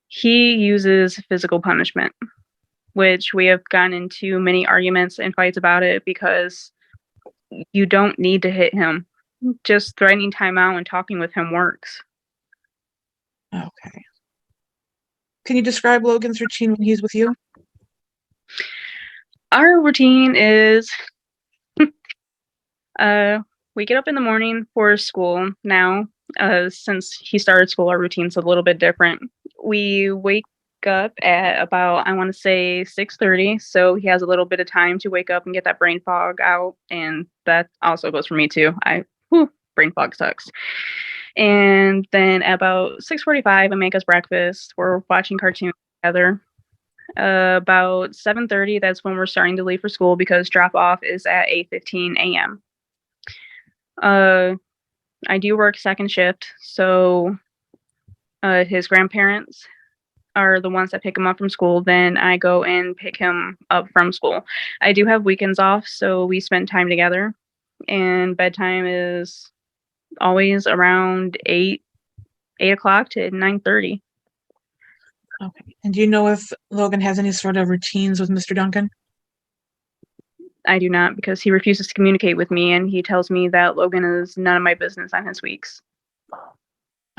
He uses physical punishment, which we have gotten into many arguments and fights about it, because you don't need to hit him. Just threatening timeout and talking with him works. Okay. Can you describe Logan's routine when he's with you? Our routine is we get up in the morning for school now. Since he started school, our routine's a little bit different. We wake up at about, I want to say 6:30, so he has a little bit of time to wake up and get that brain fog out, and that also goes for me too. Brain fog sucks. And then at about 6:45, I make us breakfast. We're watching cartoons together. About 7:30, that's when we're starting to leave for school, because drop off is at 8:15 a.m. I do work second shift, so his grandparents are the ones that pick him up from school. Then I go and pick him up from school. I do have weekends off, so we spend time together. And bedtime is always around 8 o'clock to 9:30. Okay. And do you know if Logan has any sort of routines with Mr. Duncan? I do not, because he refuses to communicate with me, and he tells me that Logan is none of my business on his weeks.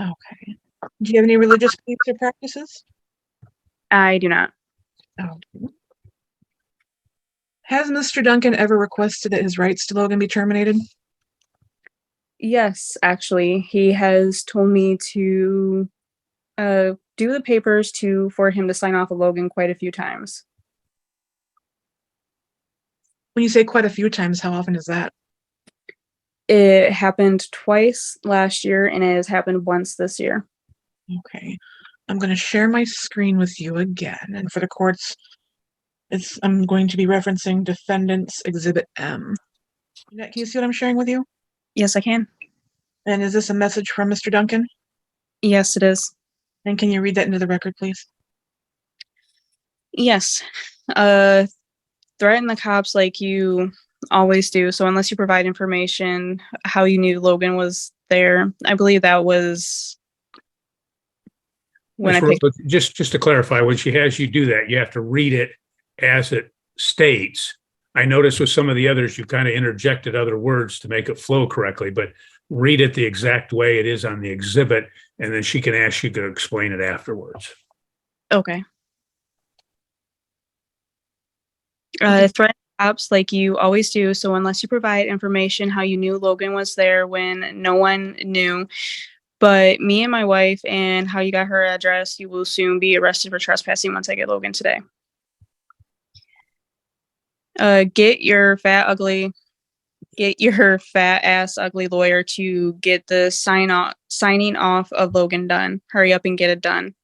Okay. Do you have any religious beliefs or practices? I do not. Okay. Has Mr. Duncan ever requested that his rights to Logan be terminated? Yes, actually, he has told me to do the papers for him to sign off of Logan quite a few times. When you say quite a few times, how often is that? It happened twice last year and it has happened once this year. Okay. I'm going to share my screen with you again. And for the courts, I'm going to be referencing Defendant's Exhibit M. Can you see what I'm sharing with you? Yes, I can. And is this a message from Mr. Duncan? Yes, it is. And can you read that into the record, please? Yes. Threaten the cops like you always do. So unless you provide information how you knew Logan was there, I believe that was when I picked. Just to clarify, when she has you do that, you have to read it as it states. I noticed with some of the others, you kind of interjected other words to make it flow correctly, but read it the exact way it is on the exhibit, and then she can ask you to explain it afterwards. Okay. Threaten cops like you always do. So unless you provide information how you knew Logan was there when no one knew, but me and my wife and how you got her address, you will soon be arrested for trespassing once I get Logan today. Get your fat ass ugly lawyer to get the signing off of Logan done. Hurry up and get it done.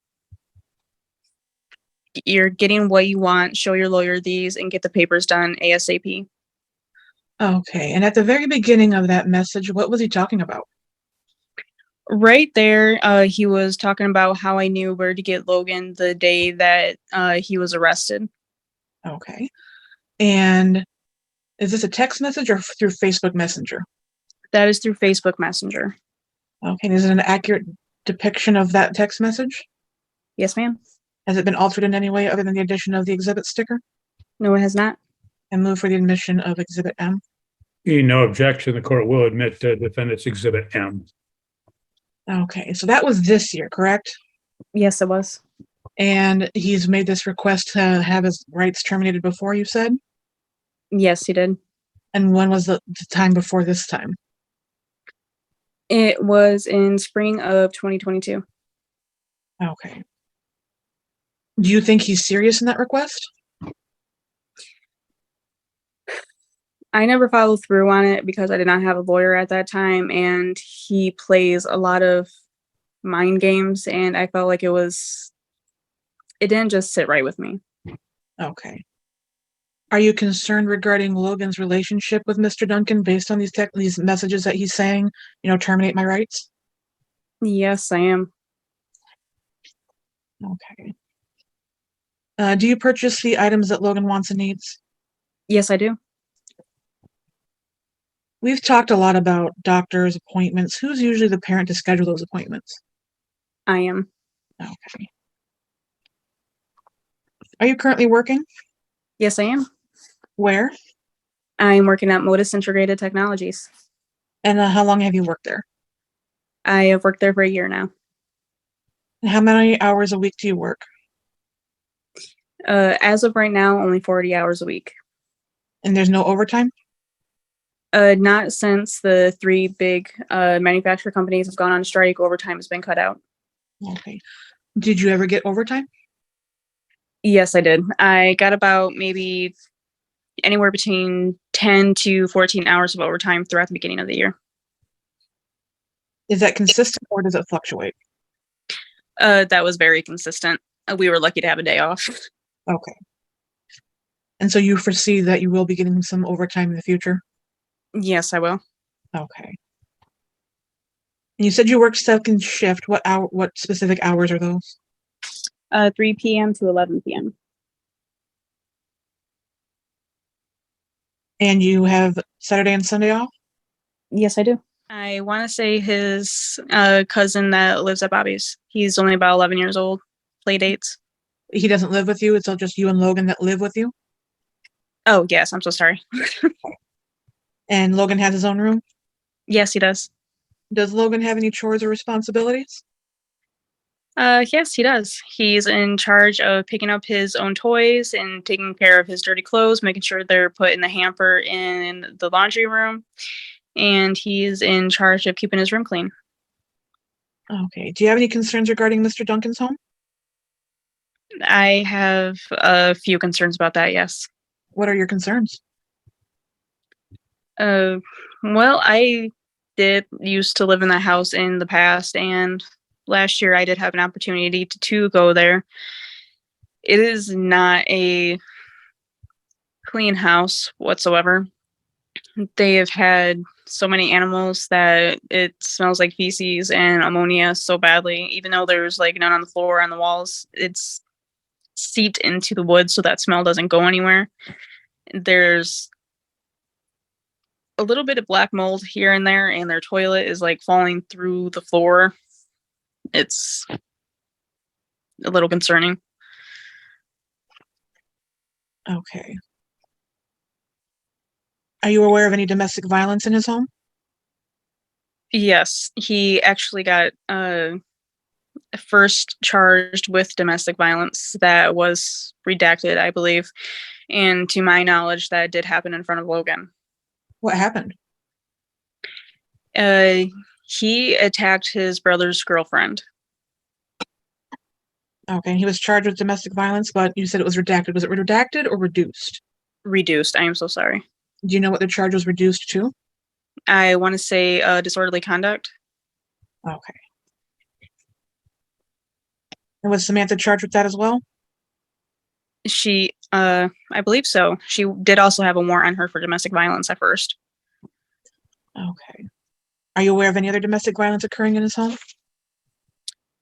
You're getting what you want. Show your lawyer these and get the papers done ASAP. Okay. And at the very beginning of that message, what was he talking about? Right there, he was talking about how I knew where to get Logan the day that he was arrested. Okay. And is this a text message or through Facebook Messenger? That is through Facebook Messenger. Okay. And is it an accurate depiction of that text message? Yes, ma'am. Has it been altered in any way other than the addition of the exhibit sticker? No, it has not. And move for the admission of Exhibit M. No objection. The court will admit Defendant's Exhibit M. Okay. So that was this year, correct? Yes, it was. And he's made this request to have his rights terminated before, you said? Yes, he did. And when was the time before this time? It was in spring of 2022. Okay. Do you think he's serious in that request? I never followed through on it because I did not have a lawyer at that time, and he plays a lot of mind games, and I felt like it didn't just sit right with me. Okay. Are you concerned regarding Logan's relationship with Mr. Duncan based on these messages that he's saying, terminate my rights? Yes, I am. Okay. Do you purchase the items that Logan wants and needs? Yes, I do. We've talked a lot about doctor's appointments. Who's usually the parent to schedule those appointments? I am. Okay. Are you currently working? Yes, I am. Where? I'm working at Modus Integrated Technologies. And how long have you worked there? I have worked there for a year now. And how many hours a week do you work? As of right now, only 40 hours a week. And there's no overtime? Not since the three big manufacturer companies have gone on strike. Overtime has been cut out. Okay. Did you ever get overtime? Yes, I did. I got about maybe anywhere between 10 to 14 hours of overtime throughout the beginning of the year. Is that consistent or does it fluctuate? That was very consistent. We were lucky to have a day off. Okay. And so you foresee that you will be getting some overtime in the future? Yes, I will. Okay. And you said you worked second shift. What specific hours are those? 3 p.m. to 11 p.m. And you have Saturday and Sunday off? Yes, I do. I want to say his cousin that lives at Bobby's. He's only about 11 years old. Play dates. He doesn't live with you? It's all just you and Logan that live with you? Oh, yes. I'm so sorry. And Logan has his own room? Yes, he does. Does Logan have any chores or responsibilities? Yes, he does. He's in charge of picking up his own toys and taking care of his dirty clothes, making sure they're put in the hamper in the laundry room. And he's in charge of keeping his room clean. Okay. Do you have any concerns regarding Mr. Duncan's home? I have a few concerns about that, yes. What are your concerns? Well, I did used to live in that house in the past, and last year I did have an opportunity to go there. It is not a clean house whatsoever. They have had so many animals that it smells like feces and ammonia so badly. Even though there's like none on the floor or on the walls, it's seeped into the wood so that smell doesn't go anywhere. There's a little bit of black mold here and there, and their toilet is like falling through the floor. It's a little concerning. Okay. Are you aware of any domestic violence in his home? Yes, he actually got first charged with domestic violence that was redacted, I believe. And to my knowledge, that did happen in front of Logan. What happened? He attacked his brother's girlfriend. Okay, and he was charged with domestic violence, but you said it was redacted. Was it redacted or reduced? Reduced. I am so sorry. Do you know what the charge was reduced to? I want to say disorderly conduct. Okay. And was Samantha charged with that as well? She, I believe so. She did also have a warrant on her for domestic violence at first. Okay. Are you aware of any other domestic violence occurring in his home?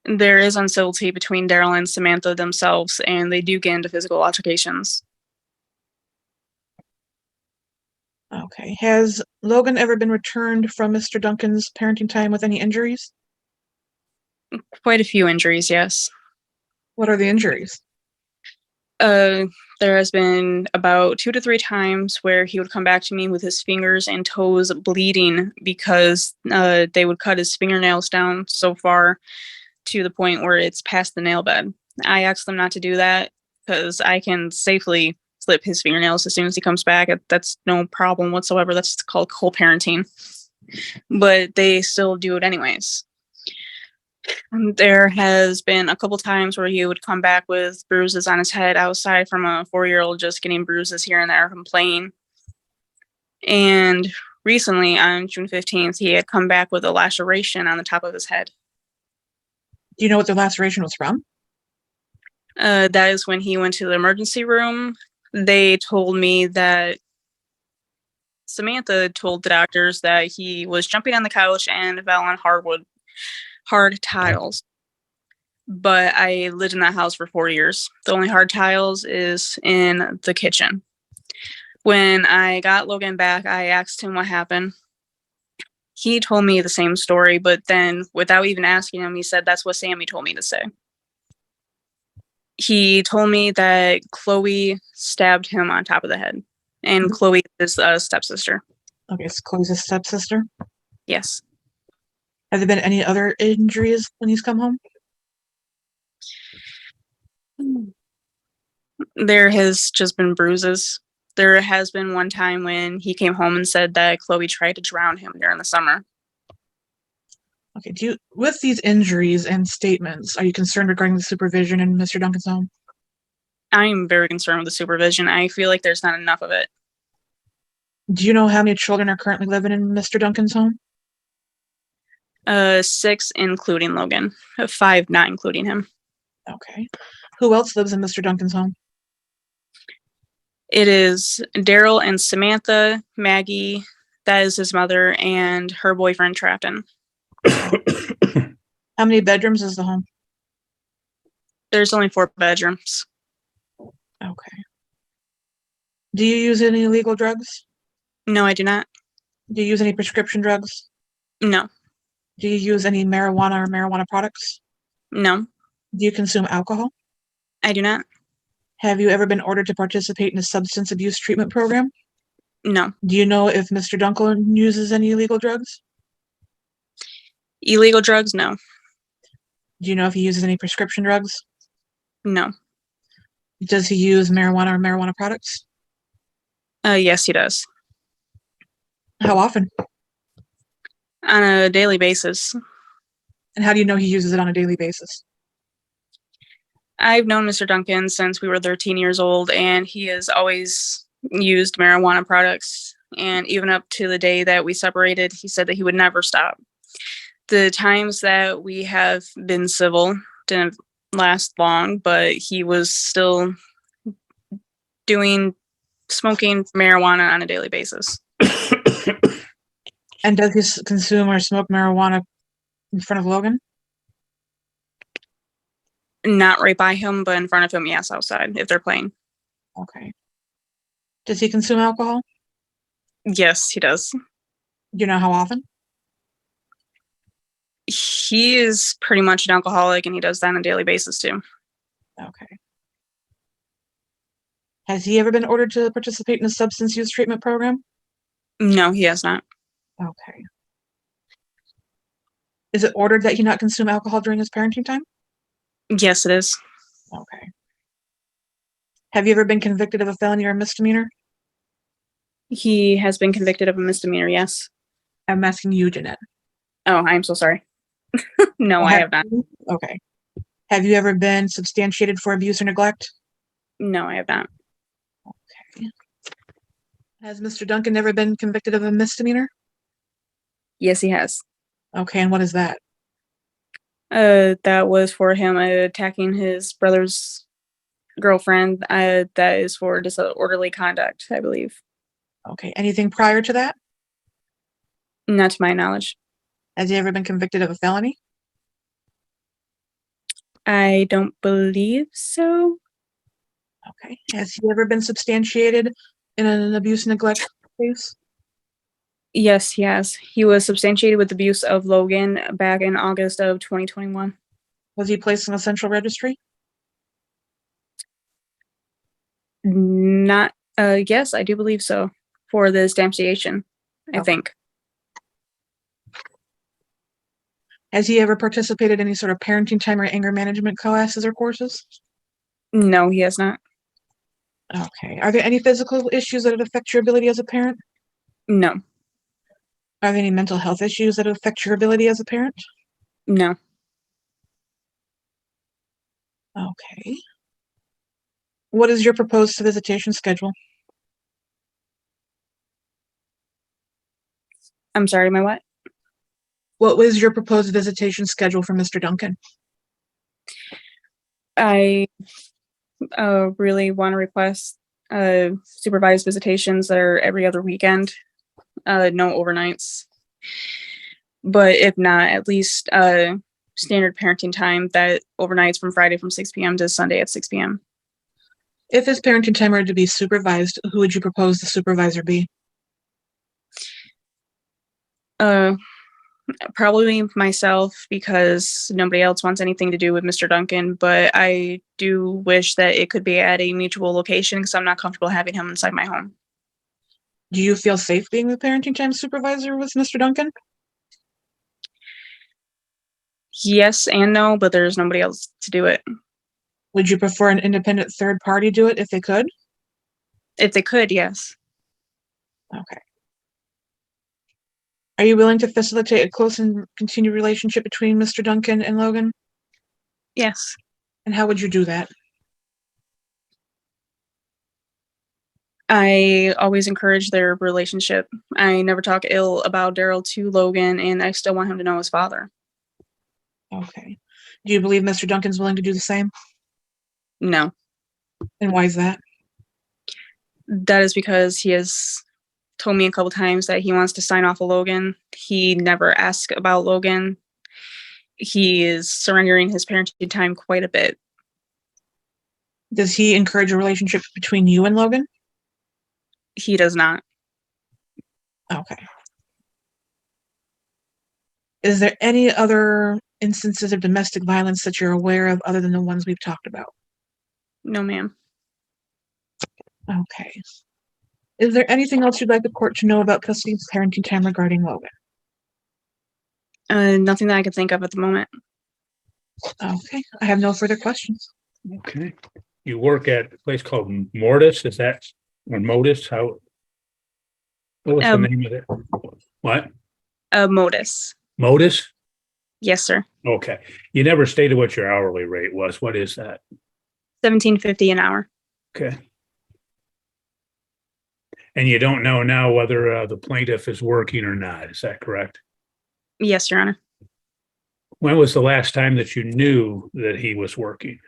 There is uncivility between Daryl and Samantha themselves, and they do get into physical altercations. Okay. Has Logan ever been returned from Mr. Duncan's parenting time with any injuries? Quite a few injuries, yes. What are the injuries? There has been about 2 to 3 times where he would come back to me with his fingers and toes bleeding because they would cut his fingernails down so far to the point where it's past the nail bed. I asked them not to do that because I can safely clip his fingernails as soon as he comes back. That's no problem whatsoever. That's called co-parenting. But they still do it anyways. There has been a couple times where he would come back with bruises on his head outside from a 4-year-old just getting bruises here and there from playing. And recently on June 15th, he had come back with a laceration on the top of his head. Do you know what the laceration was from? That is when he went to the emergency room. They told me that Samantha told the doctors that he was jumping on the couch and fell on hard tiles. But I lived in that house for 4 years. The only hard tiles is in the kitchen. When I got Logan back, I asked him what happened. He told me the same story, but then without even asking him, he said that's what Sammy told me to say. He told me that Chloe stabbed him on top of the head, and Chloe is a stepsister. Okay, so Chloe's a stepsister. Yes. Have there been any other injuries when he's come home? There has just been bruises. There has been one time when he came home and said that Chloe tried to drown him during the summer. Okay, with these injuries and statements, are you concerned regarding the supervision in Mr. Duncan's home? I'm very concerned with the supervision. I feel like there's not enough of it. Do you know how many children are currently living in Mr. Duncan's home? 6, including Logan. 5, not including him. Okay. Who else lives in Mr. Duncan's home? It is Daryl and Samantha, Maggie, that is his mother, and her boyfriend, Trapton. How many bedrooms is the home? There's only 4 bedrooms. Okay. Do you use any illegal drugs? No, I do not. Do you use any prescription drugs? No. Do you use any marijuana or marijuana products? No. Do you consume alcohol? I do not. Have you ever been ordered to participate in a substance abuse treatment program? No. Do you know if Mr. Duncan uses any illegal drugs? Illegal drugs? No. Do you know if he uses any prescription drugs? No. Does he use marijuana or marijuana products? Yes, he does. How often? On a daily basis. And how do you know he uses it on a daily basis? I've known Mr. Duncan since we were 13 years old, and he has always used marijuana products And even up to the day that we separated, he said that he would never stop. The times that we have been civil didn't last long, but he was still smoking marijuana on a daily basis. And does he consume or smoke marijuana in front of Logan? Not right by him, but in front of him, yes, outside, if they're playing. Okay. Does he consume alcohol? Yes, he does. Do you know how often? He is pretty much an alcoholic, and he does that on a daily basis too. Okay. Has he ever been ordered to participate in a substance use treatment program? No, he has not. Okay. Is it ordered that he not consume alcohol during his parenting time? Yes, it is. Okay. Have you ever been convicted of a felony or a misdemeanor? He has been convicted of a misdemeanor, yes. I'm asking you, Jeanette. Oh, I'm so sorry. No, I have not. Okay. Have you ever been substantiated for abuse or neglect? No, I have not. Okay. Has Mr. Duncan ever been convicted of a misdemeanor? Yes, he has. Okay, and what is that? That was for him attacking his brother's girlfriend. That is for disorderly conduct, I believe. Okay, anything prior to that? Not to my knowledge. Has he ever been convicted of a felony? I don't believe so. Okay. Has he ever been substantiated in an abuse neglect case? Yes, he has. He was substantiated with abuse of Logan back in August of 2021. Was he placed on a central registry? Not, yes, I do believe so. For the substantiation, I think. Has he ever participated in any sort of parenting time or anger management classes or courses? No, he has not. Okay. Are there any physical issues that affect your ability as a parent? No, Are there any mental health issues that affect your ability as a parent? no. Okay. What is your proposed visitation schedule? I'm sorry, my what? What was your proposed visitation schedule for Mr. Duncan? I really want to request supervised visitations that are every other weekend, no overnights. But if not, at least standard parenting time that overnights from Friday from 6 p.m. to Sunday at 6 p.m. If his parenting time were to be supervised, who would you propose the supervisor be? Probably myself, because nobody else wants anything to do with Mr. Duncan, but I do wish that it could be at a mutual location because I'm not comfortable having him inside my home. Do you feel safe being the parenting time supervisor with Mr. Duncan? Yes and no, but there's nobody else to do it. Would you prefer an independent third party do it if they could? If they could, yes. Okay. Are you willing to facilitate a close and continued relationship between Mr. Duncan and Logan? Yes. And how would you do that? I always encourage their relationship. I never talk ill about Daryl to Logan, and I still want him to know his father. Okay. Do you believe Mr. Duncan's willing to do the same? No. And why is that? That is because he has told me a couple times that he wants to sign off of Logan. He never asked about Logan. He is surrendering his parenting time quite a bit. Does he encourage a relationship between you and Logan? He does not. Okay. Is there any other instances of domestic violence that you're aware of other than the ones we've talked about? No, ma'am. Okay. Is there anything else you'd like the court to know about custody and parenting time regarding Logan? Nothing that I can think of at the moment. Okay. I have no further questions. Okay. You work at a place called Mortis, is that, or Modus, how? What was the name of it? What? Modus. Modus? Yes, sir. Okay. You never stated what your hourly rate was. What is that? $17.50 an hour. Okay. And you don't know now whether the plaintiff is working or not. Is that correct? Yes, Your Honor. When was the last time that you knew that he was working?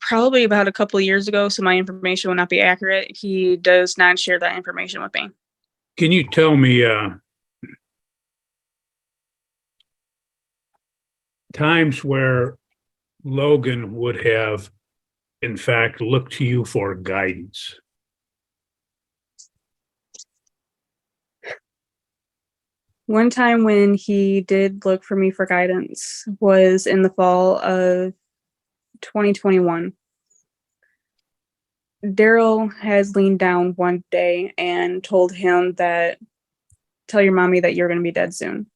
Probably about a couple of years ago, so my information will not be accurate. He does not share that information with me. Can you tell me times where Logan would have, in fact, looked to you for guidance? One time when he did look for me for guidance was in the fall of 2021. Daryl has leaned down one day and told him that, tell your mommy that you're going to be dead soon.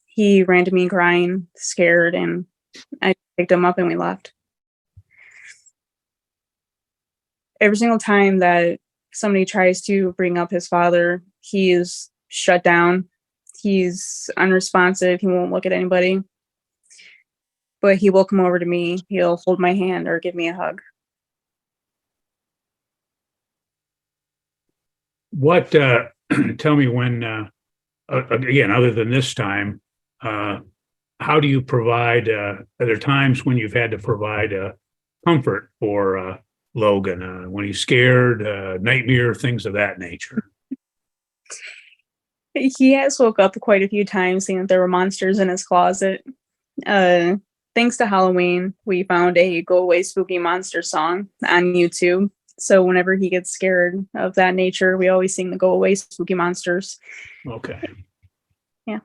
He ran to me crying, scared, and I picked him up and we left. Every single time that somebody tries to bring up his father, he is shut down. He's unresponsive. He won't look at anybody. But he will come over to me. He'll hold my hand or give me a hug. What, tell me when, again, other than this time, how do you provide, are there times when you've had to provide comfort for Logan, when he's scared, nightmare, things of that nature? He has woke up quite a few times saying that there were monsters in his closet. Thanks to Halloween, we found a Go Away Spooky Monster song on YouTube. So whenever he gets scared of that nature, we always sing the Go Away Spooky Monsters. Okay. Yeah.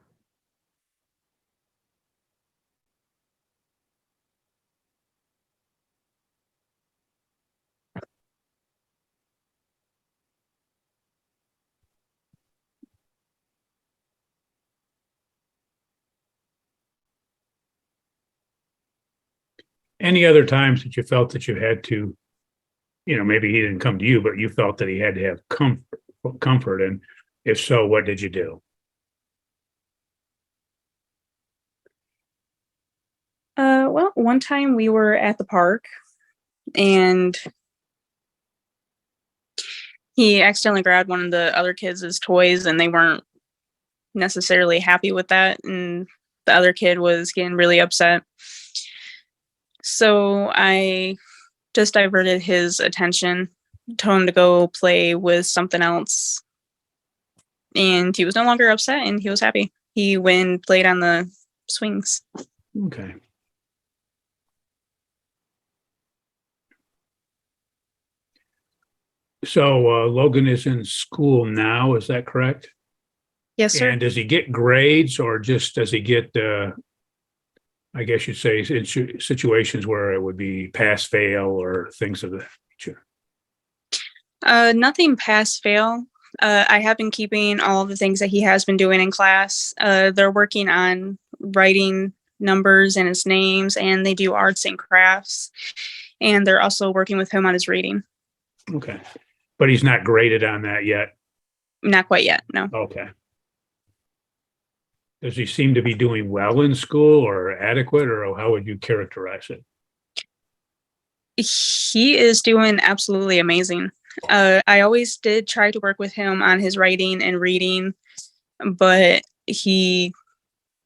Any other times that you felt that you had to, maybe he didn't come to you, but you felt that he had to have comfort, and if so, what did you do? Well, one time we were at the park and he accidentally grabbed one of the other kids' toys and they weren't necessarily happy with that. And the other kid was getting really upset. So I just diverted his attention, told him to go play with something else. And he was no longer upset and he was happy. He went and played on the swings. Okay. So Logan is in school now, is that correct? Yes, sir. And does he get grades, or just does he get, I guess you'd say, situations where it would be pass fail or things of that nature? Nothing pass fail. I have been keeping all of the things that he has been doing in class. They're working on writing numbers and his names, and they do arts and crafts. And they're also working with him on his reading. Okay. But he's not graded on that yet? Not quite yet, no. Okay. Does he seem to be doing well in school, or adequate, or how would you characterize it? He is doing absolutely amazing. I always did try to work with him on his writing and reading, but he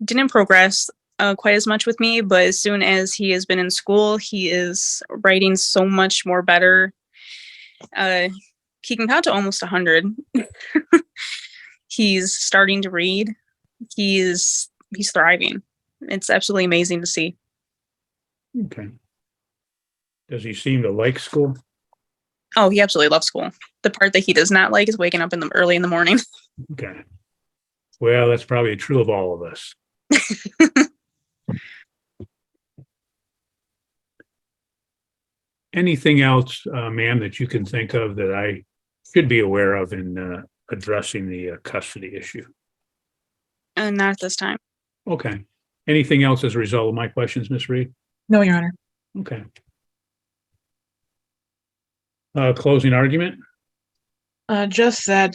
didn't progress quite as much with me. But as soon as he has been in school, he is writing so much more better. He can count to almost 100. He's starting to read. He's thriving. It's absolutely amazing to see. Okay. Does he seem to like school? Oh, he absolutely loves school. The part that he does not like is waking up early in the morning. Okay. Well, that's probably true of all of us. Anything else, ma'am, that you can think of that I should be aware of in addressing the custody issue? Not at this time. Okay. Anything else as a result of my questions, Ms. Reed? No, Your Honor. Okay. Closing argument? Just that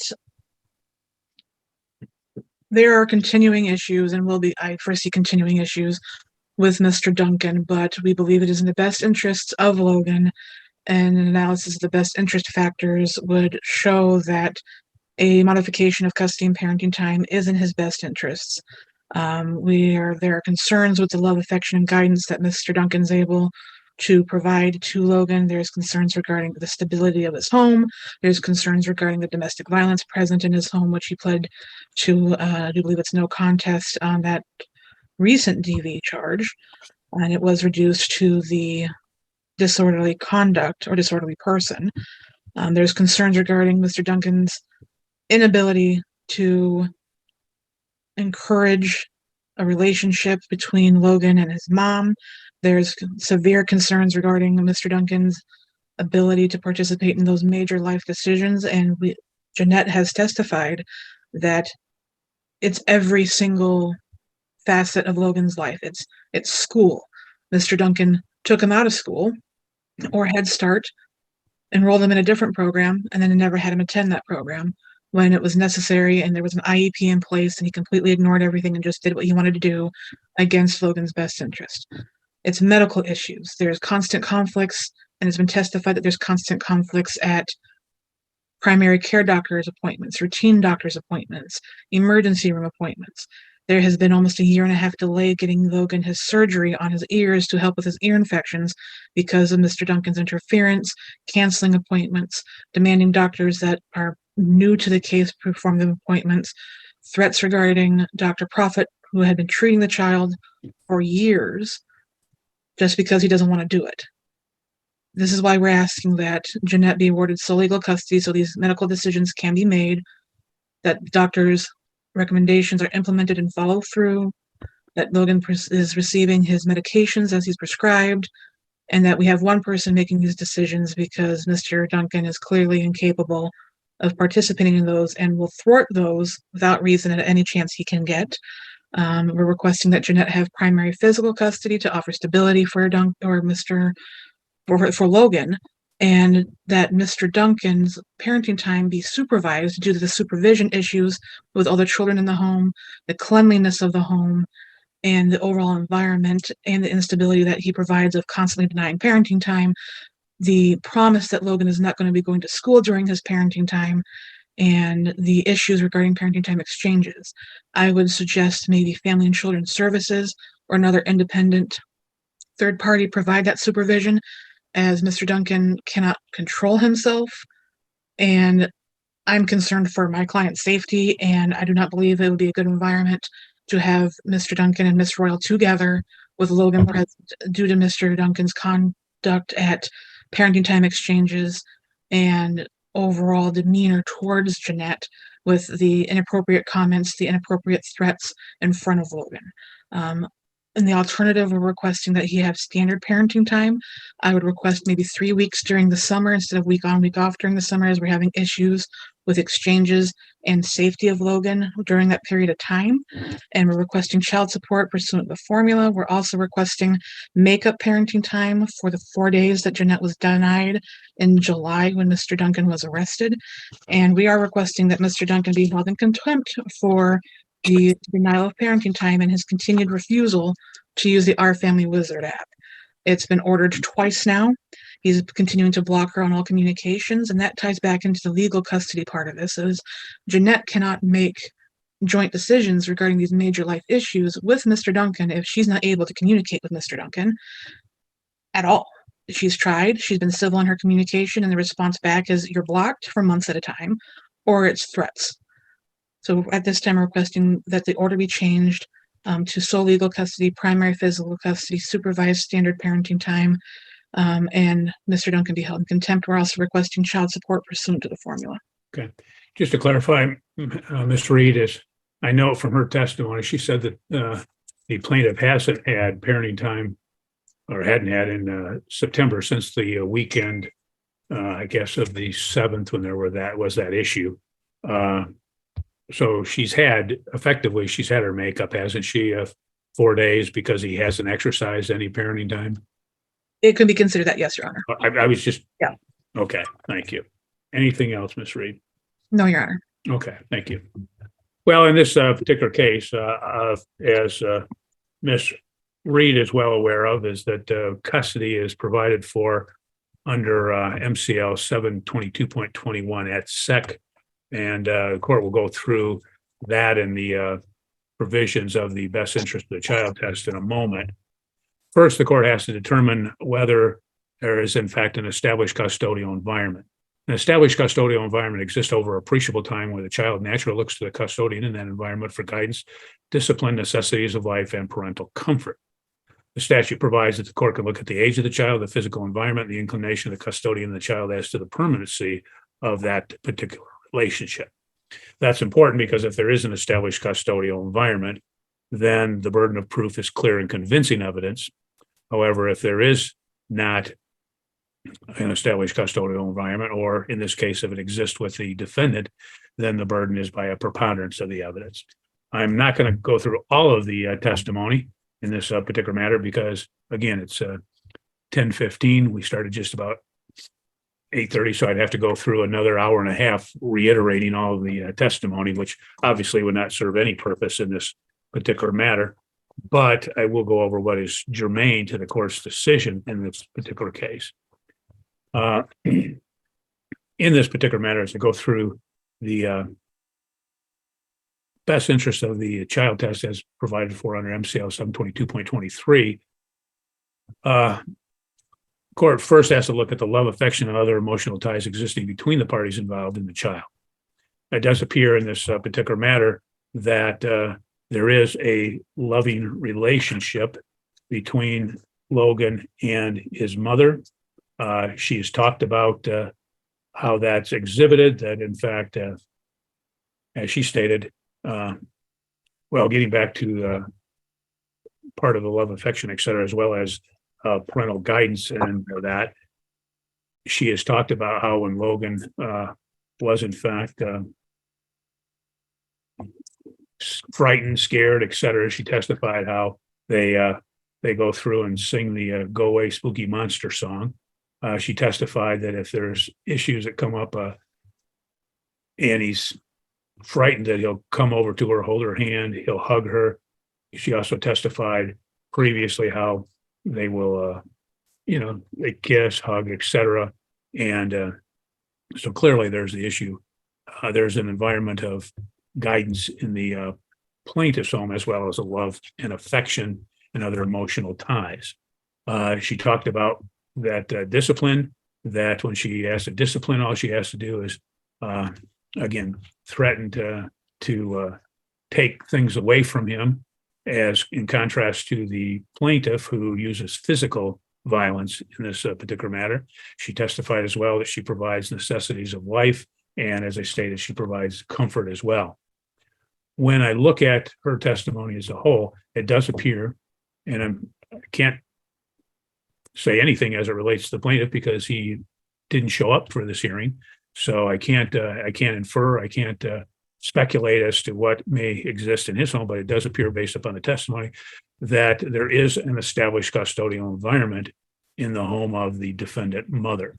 there are continuing issues and I foresee continuing issues with Mr. Duncan, but we believe it is in the best interests of Logan and an analysis of the best interest factors would show that a modification of custody and parenting time is in his best interests. There are concerns with the love, affection, and guidance that Mr. Duncan's able to provide to Logan. There's concerns regarding the stability of his home. There's concerns regarding the domestic violence present in his home, which he pled to, I do believe it's no contest on that recent DV charge. And it was reduced to the disorderly conduct or disorderly person. There's concerns regarding Mr. Duncan's inability to encourage a relationship between Logan and his mom. There's severe concerns regarding Mr. Duncan's ability to participate in those major life decisions. And Jeanette has testified that it's every single facet of Logan's life. It's school. Mr. Duncan took him out of school or Head Start, enrolled him in a different program, and then never had him attend that program when it was necessary and there was an IEP in place, and he completely ignored everything and just did what he wanted to do against Logan's best interest. It's medical issues. There's constant conflicts, and it's been testified that there's constant conflicts at primary care doctor's appointments, routine doctor's appointments, emergency room appointments. There has been almost a 1.5 year delay getting Logan his surgery on his ears to help with his ear infections because of Mr. Duncan's interference, canceling appointments, demanding doctors that are new to the case perform the appointments, threats regarding Dr. Profit, who had been treating the child for years, just because he doesn't want to do it. This is why we're asking that Jeanette be awarded sole legal custody so these medical decisions can be made, that doctors' recommendations are implemented and follow through, that Logan is receiving his medications as he's prescribed, and that we have one person making these decisions because Mr. Duncan is clearly incapable of participating in those and will thwart those without reason at any chance he can get. We're requesting that Jeanette have primary physical custody to offer stability for Logan, and that Mr. Duncan's parenting time be supervised due to the supervision issues with all the children in the home, the cleanliness of the home, and the overall environment, and the instability that he provides of constantly denying parenting time, the promise that Logan is not going to be going to school during his parenting time, and the issues regarding parenting time exchanges. I would suggest maybe Family and Children's Services or another independent third party provide that supervision, as Mr. Duncan cannot control himself. And I'm concerned for my client's safety, and I do not believe it would be a good environment to have Mr. Duncan and Miss Royal together with Logan present due to Mr. Duncan's conduct at parenting time exchanges and overall demeanor towards Jeanette with the inappropriate comments, the inappropriate threats in front of Logan. In the alternative, we're requesting that he have standard parenting time. I would request maybe 3 weeks during the summer instead of week on, week off during the summer, as we're having issues with exchanges and safety of Logan during that period of time. And we're requesting child support pursuant to the formula. We're also requesting makeup parenting time for the 4 days that Jeanette was denied in July when Mr. Duncan was arrested. And we are requesting that Mr. Duncan be held in contempt for the denial of parenting time and his continued refusal to use the Our Family Wizard app. It's been ordered twice now. He's continuing to block her on all communications, and that ties back into the legal custody part of this, is Jeanette cannot make joint decisions regarding these major life issues with Mr. Duncan if she's not able to communicate with Mr. Duncan at all. She's tried, she's been civil in her communication, and the response back is you're blocked for months at a time, or it's threats. So at this time, we're requesting that the order be changed to sole legal custody, primary physical custody, supervised standard parenting time, and Mr. Duncan be held in contempt. We're also requesting child support pursuant to the formula. Okay. Just to clarify, Ms. Reed, is I know from her testimony, she said that the plaintiff hasn't had parenting time or hadn't had in September since the weekend, I guess, of the 7th when there was that issue. So she's had her makeup, hasn't she, 4 days because he hasn't exercised any parenting time? It could be considered that, yes, Your Honor. I was just, yeah. Okay, thank you. Anything else, Ms. Reed? No, Your Honor. Okay, thank you. Well, in this particular case, as Ms. Reed is well aware of, is that custody is provided for under MCL 722.21 at sec. And the court will go through that and the provisions of the best interest of the child test in a moment. First, the court has to determine whether there is, in fact, an established custodial environment. An established custodial environment exists over appreciable time where the child naturally looks to the custodian in that environment for guidance, discipline, necessities of life, and parental comfort. The statute provides that the court can look at the age of the child, the physical environment, the inclination of the custodian and the child as to the permanency of that particular relationship. That's important because if there is an established custodial environment, then the burden of proof is clear and convincing evidence. However, if there is not an established custodial environment, or in this case, if it exists with the defendant, then the burden is by a preponderance of the evidence. I'm not going to go through all of the testimony in this particular matter because, again, it's 10:15. We started just about 8:30, so I'd have to go through another hour and a half reiterating all of the testimony, which obviously would not serve any purpose in this particular matter. But I will go over what is germane to the court's decision in this particular case. In this particular matter, as I go through the best interest of the child test as provided for under MCL 722.23, court first has to look at the love, affection, and other emotional ties existing between the parties involved in the child. It does appear in this particular matter that there is a loving relationship between Logan and his mother. She has talked about how that's exhibited, that in fact, as she stated, getting back to part of the love, affection, et cetera, as well as parental guidance and that, she has talked about how when Logan was in fact frightened, scared, et cetera, she testified how they go through and sing the Go Away Spooky Monster song. She testified that if there's issues that come up and he's frightened, that he'll come over to her, hold her hand, he'll hug her. She also testified previously how they will, they kiss, hug, et cetera. And so clearly there's the issue. There's an environment of guidance in the plaintiff's home, as well as a love and affection and other emotional ties. She talked about that discipline, that when she has to discipline, all she has to do is, again, threaten to take things away from him, as in contrast to the plaintiff who uses physical violence in this particular matter. She testified as well that she provides necessities of life, and as I stated, she provides comfort as well. When I look at her testimony as a whole, it does appear, and I can't say anything as it relates to the plaintiff because he didn't show up for this hearing, so I can't infer, I can't speculate as to what may exist in his home, but it does appear based upon the testimony that there is an established custodial environment in the home of the defendant mother.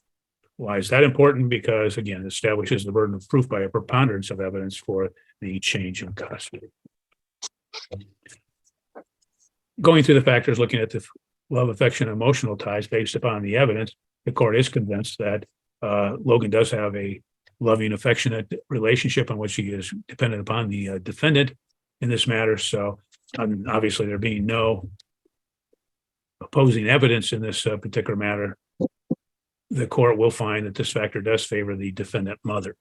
Why is that important? Because, again, it establishes the burden of proof by a preponderance of evidence for the change in custody. Going through the factors, looking at the love, affection, and emotional ties based upon the evidence, the court is convinced that Logan does have a loving, affectionate relationship on which he is dependent upon the defendant in this matter. So obviously there being no opposing evidence in this particular matter, the court will find that this factor does favor the defendant mother.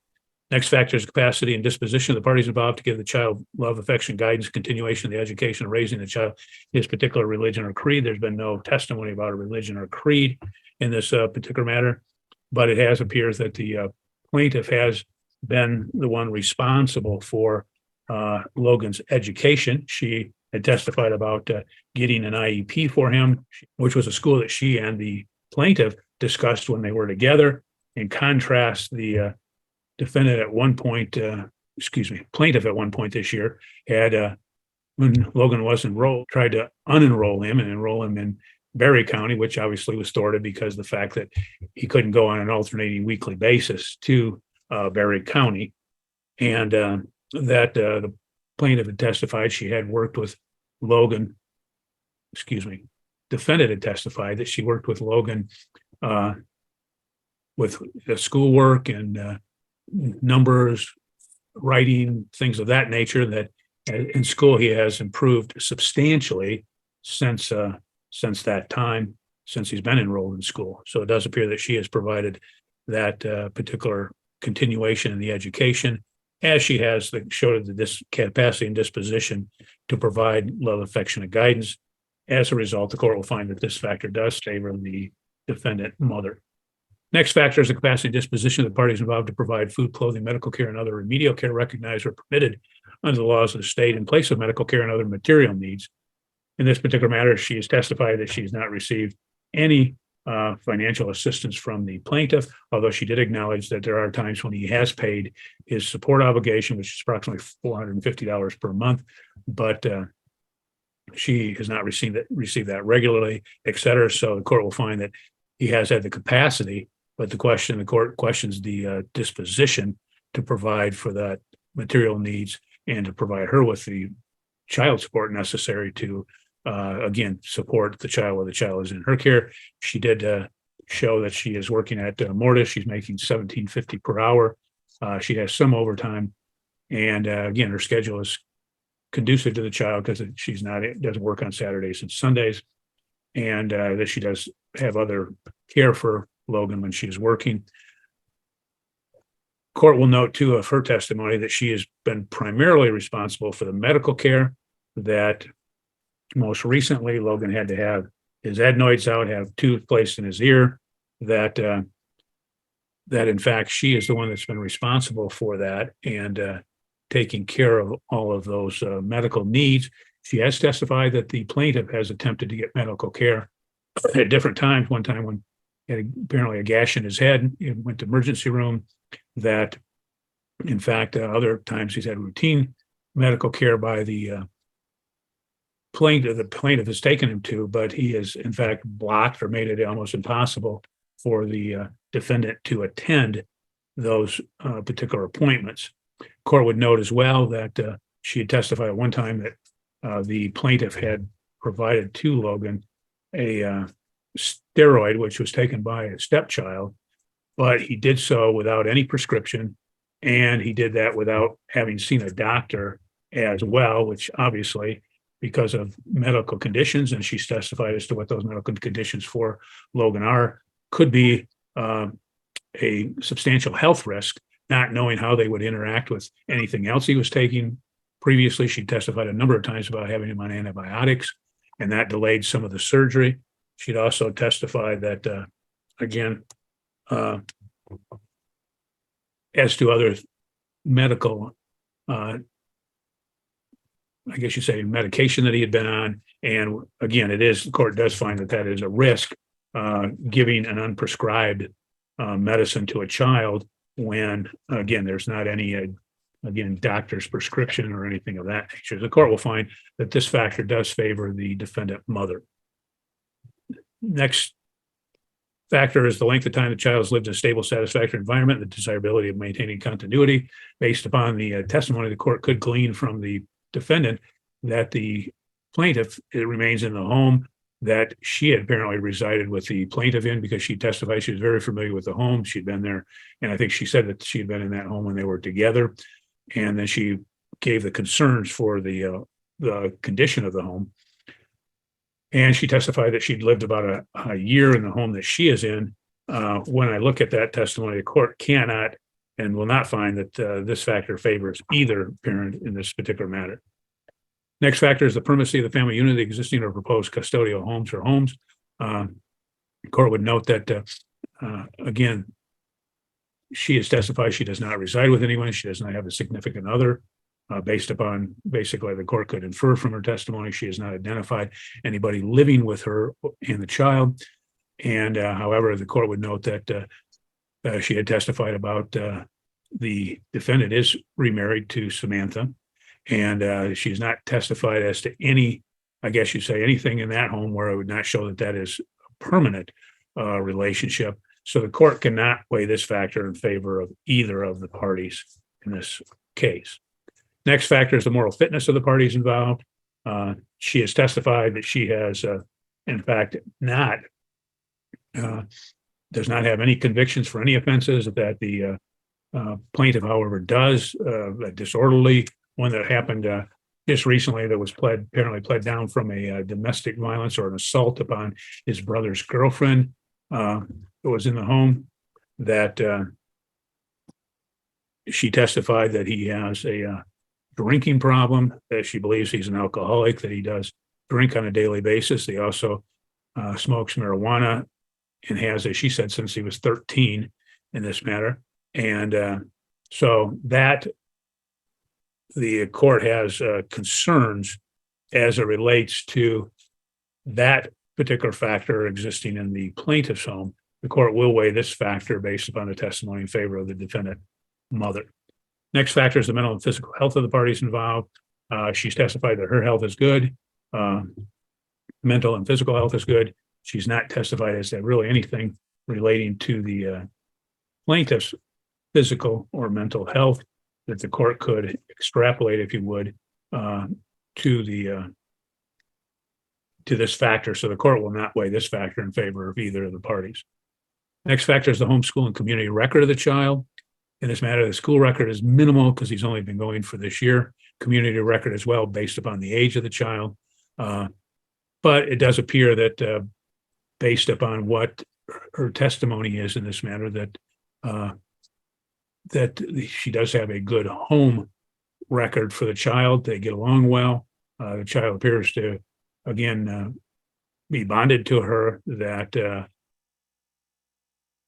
Next factor is capacity and disposition of the parties involved to give the child love, affection, guidance, continuation of the education, of raising the child his particular religion or creed. There's been no testimony about a religion or creed in this particular matter, but it appears that the plaintiff has been the one responsible for Logan's education. She had testified about getting an IEP for him, which was a school that she and the plaintiff discussed when they were together. In contrast, the plaintiff at one point this year had, when Logan was enrolled, tried to unenroll him and enroll him in Berry County, which obviously was thwarted because of the fact that he couldn't go on an alternating weekly basis to Berry County. And that the plaintiff had testified she had worked with Logan, defendant had testified that she worked with Logan with the schoolwork and numbers, writing, things of that nature, that in school he has improved substantially since that time, since he's been enrolled in school. So it does appear that she has provided that particular continuation in the education, as she has showed the capacity and disposition to provide love, affection, and guidance. As a result, the court will find that this factor does favor the defendant mother. Next factor is the capacity and disposition of the parties involved to provide food, clothing, medical care, and other remedial care recognized or permitted under the laws of the state in place of medical care and other material needs. In this particular matter, she has testified that she has not received any financial assistance from the plaintiff, although she did acknowledge that there are times when he has paid his support obligation, which is approximately $450 per month, but she has not received that regularly, et cetera. So the court will find that he has had the capacity, but the court questions the disposition to provide for that material needs and to provide her with the child support necessary to again, support the child while the child is in her care. She did show that she is working at Mortis. She's making $17.50 per hour. She has some overtime, and again, her schedule is conducive to the child because doesn't work on Saturdays and Sundays, and that she does have other care for Logan when she's working. Court will note too of her testimony that she has been primarily responsible for the medical care, that most recently Logan had to have his adenoids out, have tubes placed in his ear, that in fact she is the one that's been responsible for that and taking care of all of those medical needs. She has testified that the plaintiff has attempted to get medical care at different times. One time when he had apparently a gash in his head, he went to emergency room, that in fact other times he's had routine medical care by the plaintiff has taken him to, but he has in fact blocked or made it almost impossible for the defendant to attend those particular appointments. Court would note as well that she had testified at one time that the plaintiff had provided to Logan a steroid, which was taken by a stepchild, but he did so without any prescription, and he did that without having seen a doctor as well, which obviously, because of medical conditions, and she's testified as to what those medical conditions for Logan are, could be a substantial health risk, not knowing how they would interact with anything else he was taking. Previously, she testified a number of times about having him on antibiotics, and that delayed some of the surgery. She'd also testified that, again, as to other medical I guess you say medication that he had been on. And again, the court does find that is a risk, giving an unprescribed medicine to a child when, again, there's not any, doctor's prescription or anything of that nature. The court will find that this factor does favor the defendant mother. Next factor is the length of time the child has lived in a stable, satisfactory environment, the desirability of maintaining continuity. Based upon the testimony, the court could glean from the defendant that the plaintiff remains in the home that she had apparently resided with the plaintiff in, because she testified she was very familiar with the home. She'd been there, and I think she said that she had been in that home when they were together. And then she gave the concerns for the condition of the home. And she testified that she'd lived about a year in the home that she is in. When I look at that testimony, the court cannot and will not find that this factor favors either parent in this particular matter. Next factor is the primacy of the family unit, the existing or proposed custodial homes or homes. The court would note that, again, she has testified she does not reside with anyone. She does not have a significant other. Based upon, basically, the court could infer from her testimony, she has not identified anybody living with her and the child. And however, the court would note that she had testified about the defendant is remarried to Samantha, and she's not testified as to any, I guess you say, anything in that home where it would not show that is a permanent relationship. So the court cannot weigh this factor in favor of either of the parties in this case. Next factor is the moral fitness of the parties involved. She has testified that she has, in fact, not does not have any convictions for any offenses, that the plaintiff, however, does a disorderly one that happened just recently that was apparently pled down from a domestic violence or an assault upon his brother's girlfriend who was in the home, that she testified that he has a drinking problem, that she believes he's an alcoholic, that he does drink on a daily basis. He also smokes marijuana and has, as she said, since he was 13 in this matter. And so that the court has concerns as it relates to that particular factor existing in the plaintiff's home. The court will weigh this factor based upon the testimony in favor of the defendant mother. Next factor is the mental and physical health of the parties involved. She's testified that her health is good. Mental and physical health is good. She's not testified as to really anything relating to the plaintiff's physical or mental health that the court could extrapolate, if you would, to this factor. So the court will not weigh this factor in favor of either of the parties. Next factor is the homeschool and community record of the child. In this matter, the school record is minimal because he's only been going for this year. Community record as well, based upon the age of the child. But it does appear that based upon what her testimony is in this matter, that she does have a good home record for the child. They get along well. The child appears to, again, be bonded to her, that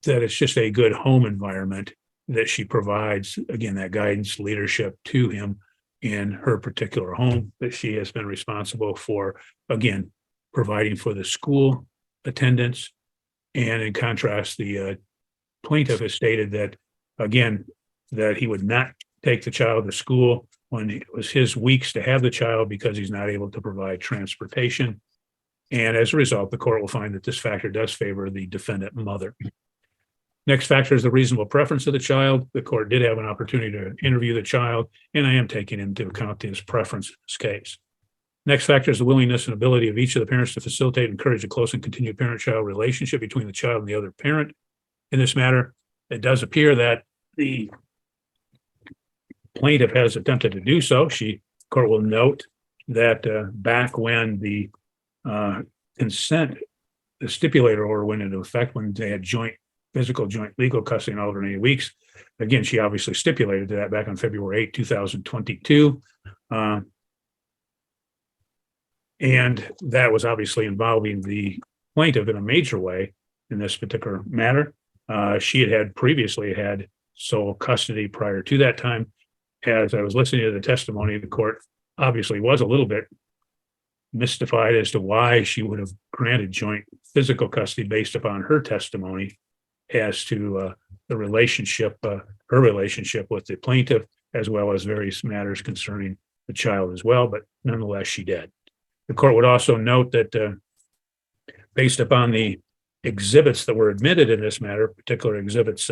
it's just a good home environment that she provides, again, that guidance, leadership to him in her particular home, that she has been responsible for, again, providing for the school attendance. And in contrast, the plaintiff has stated that, again, that he would not take the child to school when it was his weeks to have the child because he's not able to provide transportation. And as a result, the court will find that this factor does favor the defendant mother. Next factor is the reasonable preference of the child. The court did have an opportunity to interview the child, and I am taking into account his preference in this case. Next factor is the willingness and ability of each of the parents to facilitate and encourage a close and continued parent-child relationship between the child and the other parent. In this matter, it does appear that the plaintiff has attempted to do so. Court will note that back when the consent, the stipulator order went into effect, when they had joint legal custody in alternating weeks. Again, she obviously stipulated to that back on February 8, 2022. And that was obviously involving the plaintiff in a major way in this particular matter. She had previously had sole custody prior to that time. As I was listening to the testimony, the court obviously was a little bit mystified as to why she would have granted joint physical custody based upon her testimony as to the relationship, her relationship with the plaintiff, as well as various matters concerning the child as well. But nonetheless, she did. The court would also note that based upon the exhibits that were admitted in this matter, particular exhibits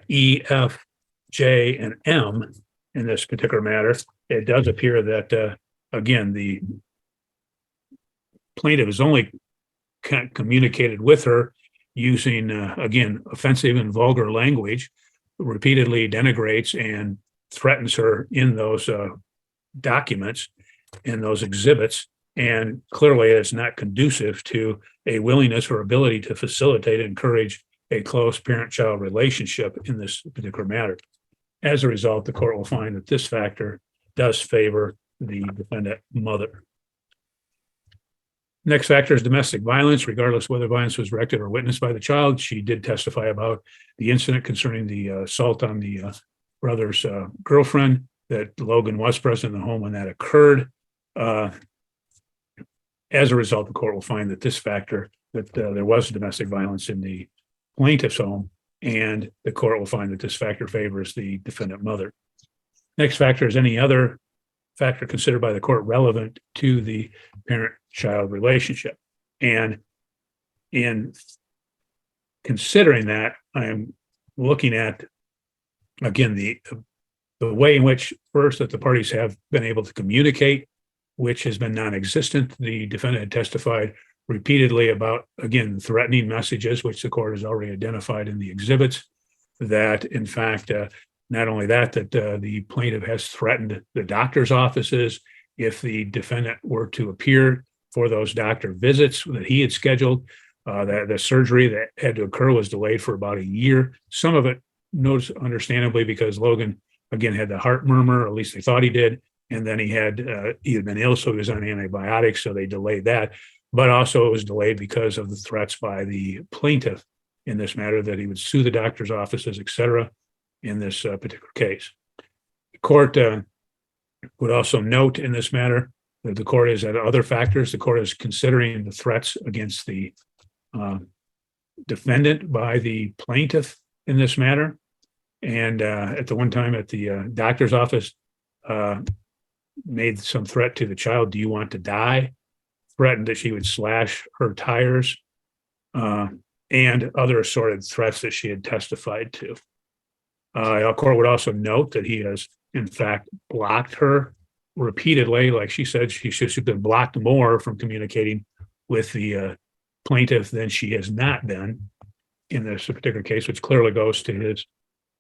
E, F, J, and M in this particular matter, it does appear that, again, the plaintiff has only communicated with her using, again, offensive and vulgar language, repeatedly denigrates and threatens her in those documents, in those exhibits, and clearly it's not conducive to a willingness or ability to facilitate and encourage a close parent-child relationship in this particular matter. As a result, the court will find that this factor does favor the defendant mother. Next factor is domestic violence, regardless whether violence was directed or witnessed by the child. She did testify about the incident concerning the assault on the brother's girlfriend, that Logan was present in the home when that occurred. As a result, the court will find that this factor, that there was domestic violence in the plaintiff's home, and the court will find that this factor favors the defendant mother. Next factor is any other factor considered by the court relevant to the parent-child relationship. And in considering that, I am looking at, again, the way in which, first, that the parties have been able to communicate, which has been non-existent. The defendant had testified repeatedly about, again, threatening messages, which the court has already identified in the exhibits, that in fact, not only that the plaintiff has threatened the doctor's offices if the defendant were to appear for those doctor visits that he had scheduled. That the surgery that had to occur was delayed for about a year. Some of it, understandably, because Logan, again, had the heart murmur, or at least they thought he did. And then he had been ill, so he was on antibiotics, so they delayed that. But also it was delayed because of the threats by the plaintiff in this matter that he would sue the doctor's offices, et cetera, in this particular case. The court would also note in this matter that the court is at other factors. The court is considering the threats against the defendant by the plaintiff in this matter. And at the one time at the doctor's office, made some threat to the child. Do you want to die? Threatened that she would slash her tires, and other assorted threats that she had testified to. Our court would also note that he has, in fact, blocked her repeatedly. Like she said, she should have been blocked more from communicating with the plaintiff than she has not been in this particular case, which clearly goes to his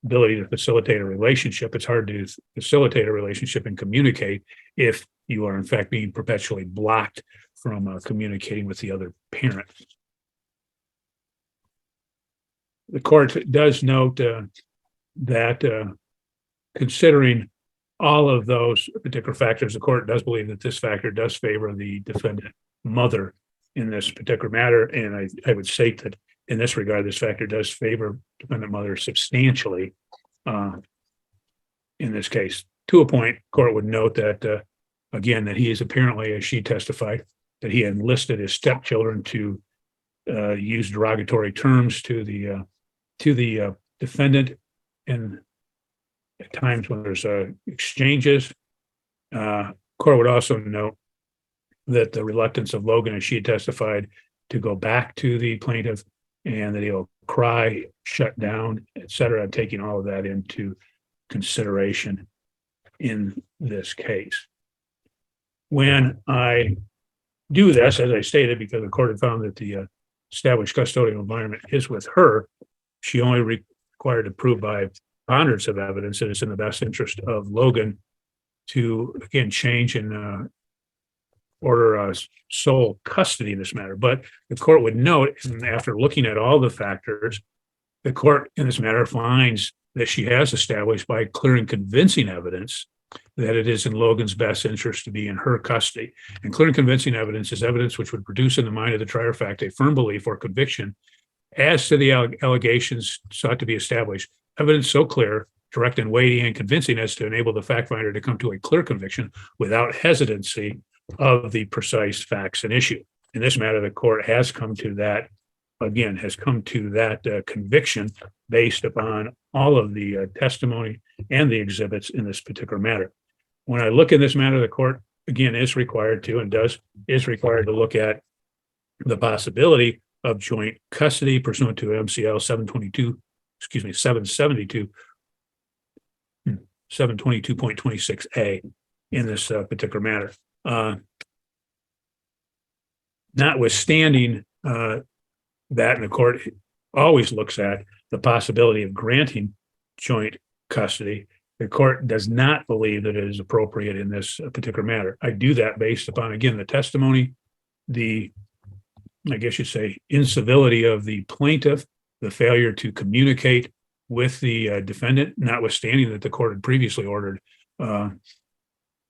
ability to facilitate a relationship. It's hard to facilitate a relationship and communicate if you are in fact being perpetually blocked from communicating with the other parent. The court does note that considering all of those particular factors, the court does believe that this factor does favor the defendant mother in this particular matter. And I would state that in this regard, this factor does favor defendant mother substantially in this case. To a point, court would note that, again, that he is apparently, as she testified, that he had enlisted his stepchildren to use derogatory terms to the defendant, and at times when there's exchanges. Court would also note that the reluctance of Logan, as she had testified, to go back to the plaintiff, and that he'll cry, shut down, et cetera, taking all of that into consideration in this case. When I do this, as I stated, because the court had found that the established custodial environment is with her, she only required to prove by preponderance of evidence that it's in the best interest of Logan to, again, change and order sole custody in this matter. But the court would note, and after looking at all the factors, the court in this matter finds that she has established by clear and convincing evidence that it is in Logan's best interest to be in her custody. And clear and convincing evidence is evidence which would produce in the mind of the trier of fact a firm belief or conviction as to the allegations sought to be established. Evidence so clear, direct and weighty and convincing as to enable the fact finder to come to a clear conviction without hesitancy of the precise facts and issue. In this matter, the court has come to that, again, conviction based upon all of the testimony and the exhibits in this particular matter. When I look in this matter, the court, again, is required to look at the possibility of joint custody pursuant to MCL 722.26A in this particular matter. Notwithstanding that, and the court always looks at the possibility of granting joint custody, the court does not believe that it is appropriate in this particular matter. I do that based upon, again, the testimony, I guess you'd say, incivility of the plaintiff, the failure to communicate with the defendant, notwithstanding that the court had previously ordered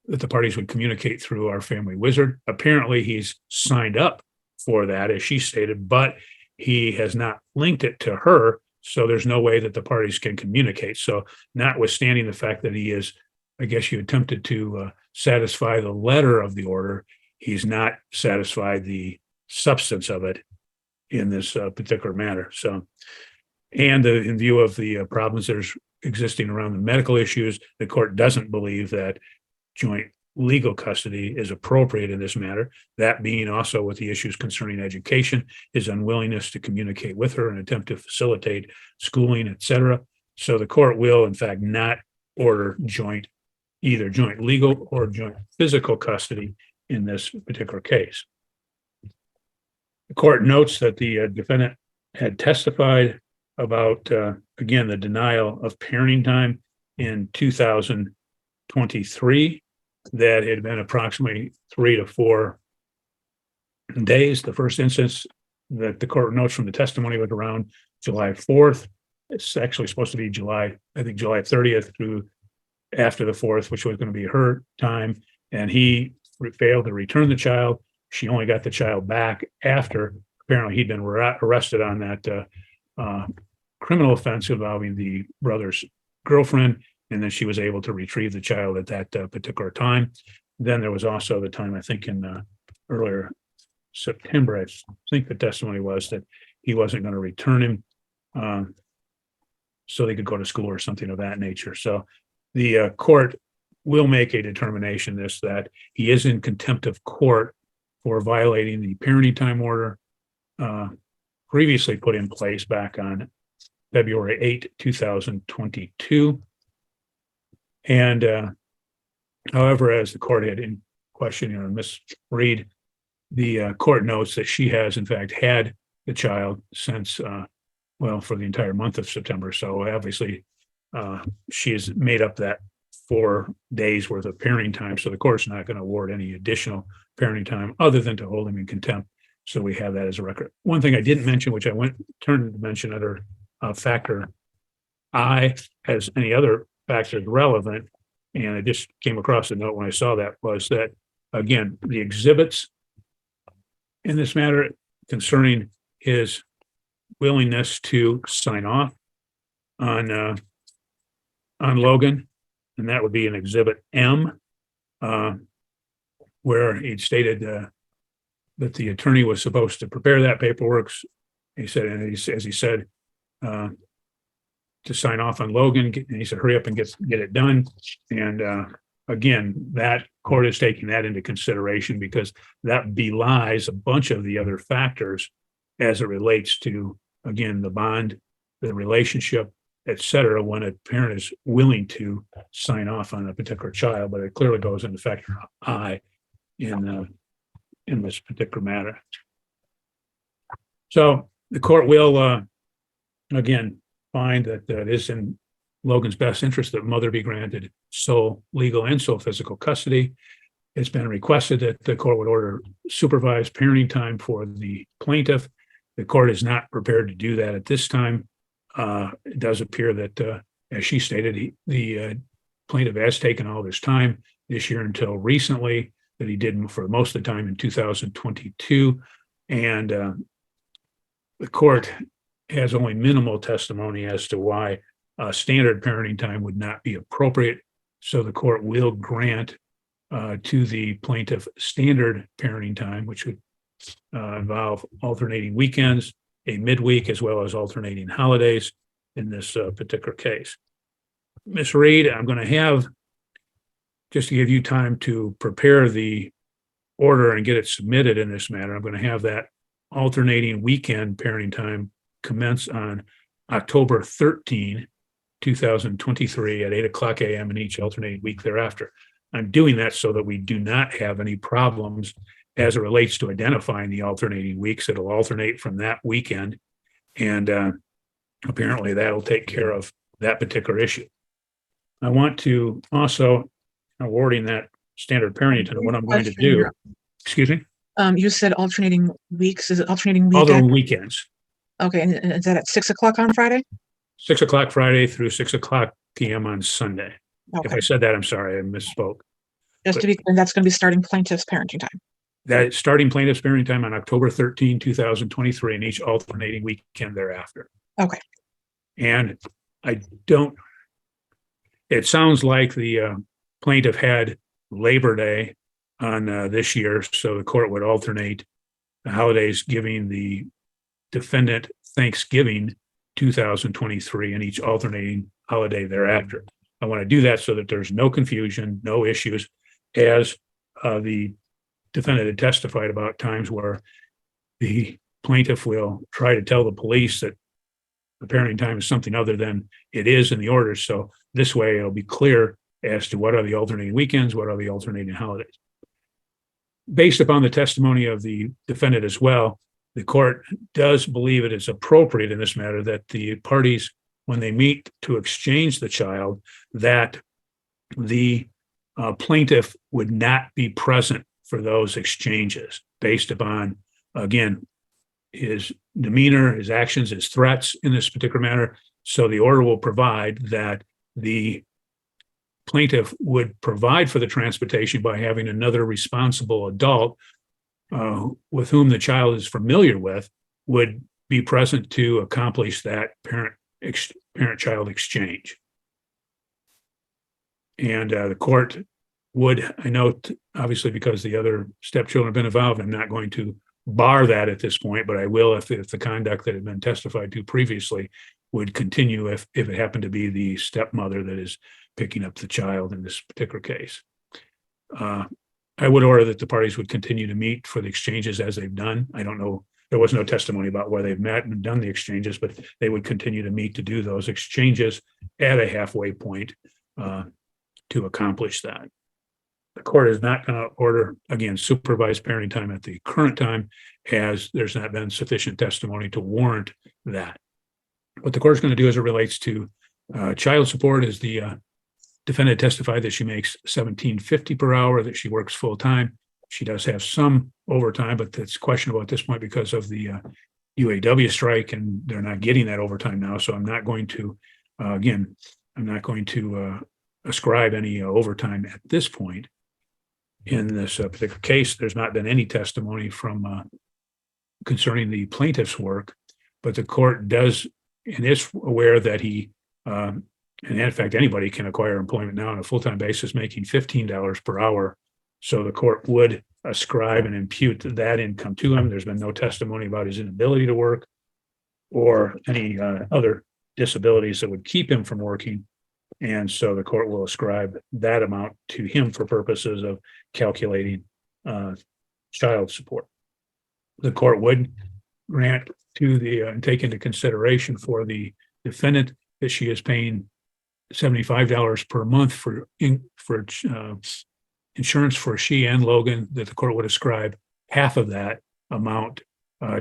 that the parties would communicate through our family wizard. Apparently, he's signed up for that, as she stated, but he has not linked it to her, so there's no way that the parties can communicate. So notwithstanding the fact that he is, I guess you attempted to satisfy the letter of the order, he's not satisfied the substance of it in this particular matter. So, and in view of the problems that are existing around the medical issues, the court doesn't believe that joint legal custody is appropriate in this matter. That being also with the issues concerning education, his unwillingness to communicate with her and attempt to facilitate schooling, et cetera. So the court will, in fact, not order either joint legal or joint physical custody in this particular case. The court notes that the defendant had testified about, again, the denial of parenting time in 2023, that it had been approximately 3 to 4 days. The first instance that the court notes from the testimony was around July 4th. It's actually supposed to be July 30th through after the 4th, which was going to be her time. And he failed to return the child. She only got the child back after apparently he'd been arrested on that criminal offense involving the brother's girlfriend. And then she was able to retrieve the child at that particular time. Then there was also the time, I think in earlier September, I think the testimony was that he wasn't going to return him so they could go to school or something of that nature. So the court will make a determination that he is in contempt of court for violating the parenting time order previously put in place back on February 8, 2022. And however, as the court had in question, Ms. Reed, the court notes that she has in fact had the child since, for the entire month of September. So obviously she has made up that 4 days worth of parenting time. So the court's not going to award any additional parenting time other than to hold him in contempt. So we have that as a record. One thing I didn't mention, which I turned to mention under factor I, as any other factors relevant, and I just came across a note when I saw that, was that, again, the exhibits in this matter concerning his willingness to sign off on Logan, and that would be an exhibit M, where he'd stated that the attorney was supposed to prepare that paperwork. He said, and as he said, to sign off on Logan, and he said, hurry up and get it done. And again, that court is taking that into consideration because that belies a bunch of the other factors as it relates to, again, the bond, the relationship, et cetera, when a parent is willing to sign off on a particular child. But it clearly goes into factor I in this particular matter. So the court will, again, find that it is in Logan's best interest that mother be granted sole legal and sole physical custody. It's been requested that the court would order supervised parenting time for the plaintiff. The court is not prepared to do that at this time. It does appear that, as she stated, the plaintiff has taken all this time this year until recently, that he did for most of the time in 2022. And the court has only minimal testimony as to why standard parenting time would not be appropriate. So the court will grant to the plaintiff standard parenting time, which would involve alternating weekends, a midweek, as well as alternating holidays in this particular case. Ms. Reed, I'm going to have, just to give you time to prepare the order and get it submitted in this matter, I'm going to have that alternating weekend parenting time commence on October 13, 2023 at 8:00 a.m. in each alternating week thereafter. I'm doing that so that we do not have any problems as it relates to identifying the alternating weeks. It'll alternate from that weekend. And apparently that'll take care of that particular issue. I want to also, awarding that standard parenting time, what I'm going to do, excuse me? You said alternating weeks. Is it alternating weekend? Alternate weekends. Okay, and is that at 6:00 on Friday? 6:00 Friday through 6:00 p.m. on Sunday. Okay. If I said that, I'm sorry, I misspoke. Just to be clear, that's going to be starting plaintiff's parenting time. That starting plaintiff's parenting time on October 13, 2023, and each alternating weekend thereafter. Okay. And it sounds like the plaintiff had Labor Day on this year, so the court would alternate the holidays, giving the defendant Thanksgiving 2023 and each alternating holiday thereafter. I want to do that so that there's no confusion, no issues, as the defendant had testified about times where the plaintiff will try to tell the police that the parenting time is something other than it is in the orders. So this way it'll be clear as to what are the alternating weekends, what are the alternating holidays. Based upon the testimony of the defendant as well, the court does believe it is appropriate in this matter that the parties, when they meet to exchange the child, that the plaintiff would not be present for those exchanges based upon, again, his demeanor, his actions, his threats in this particular matter. So the order will provide that the plaintiff would provide for the transportation by having another responsible adult with whom the child is familiar with would be present to accomplish that parent-child exchange. And the court would, I note, obviously, because the other stepchildren have been involved, I'm not going to bar that at this point, but I will if the conduct that had been testified to previously would continue if it happened to be the stepmother that is picking up the child in this particular case. I would order that the parties would continue to meet for the exchanges as they've done. I don't know, there was no testimony about where they've met and done the exchanges, but they would continue to meet to do those exchanges at a halfway point to accomplish that. The court is not going to order, again, supervised parenting time at the current time, as there's not been sufficient testimony to warrant that. What the court is going to do as it relates to child support is the defendant testified that she makes $17.50 per hour, that she works full time. She does have some overtime, but that's questionable at this point because of the UAW strike, and they're not getting that overtime now. So I'm not going to, again, I'm not going to ascribe any overtime at this point. In this particular case, there's not been any testimony from concerning the plaintiff's work, but the court does and is aware that he, and in fact, anybody can acquire employment now on a full-time basis, making $15 per hour. So the court would ascribe and impute that income to him. There's been no testimony about his inability to work or any other disabilities that would keep him from working. And so the court will ascribe that amount to him for purposes of calculating child support. The court would grant to the and take into consideration for the defendant that she is paying $75 per month for insurance for she and Logan, that the court would ascribe half of that amount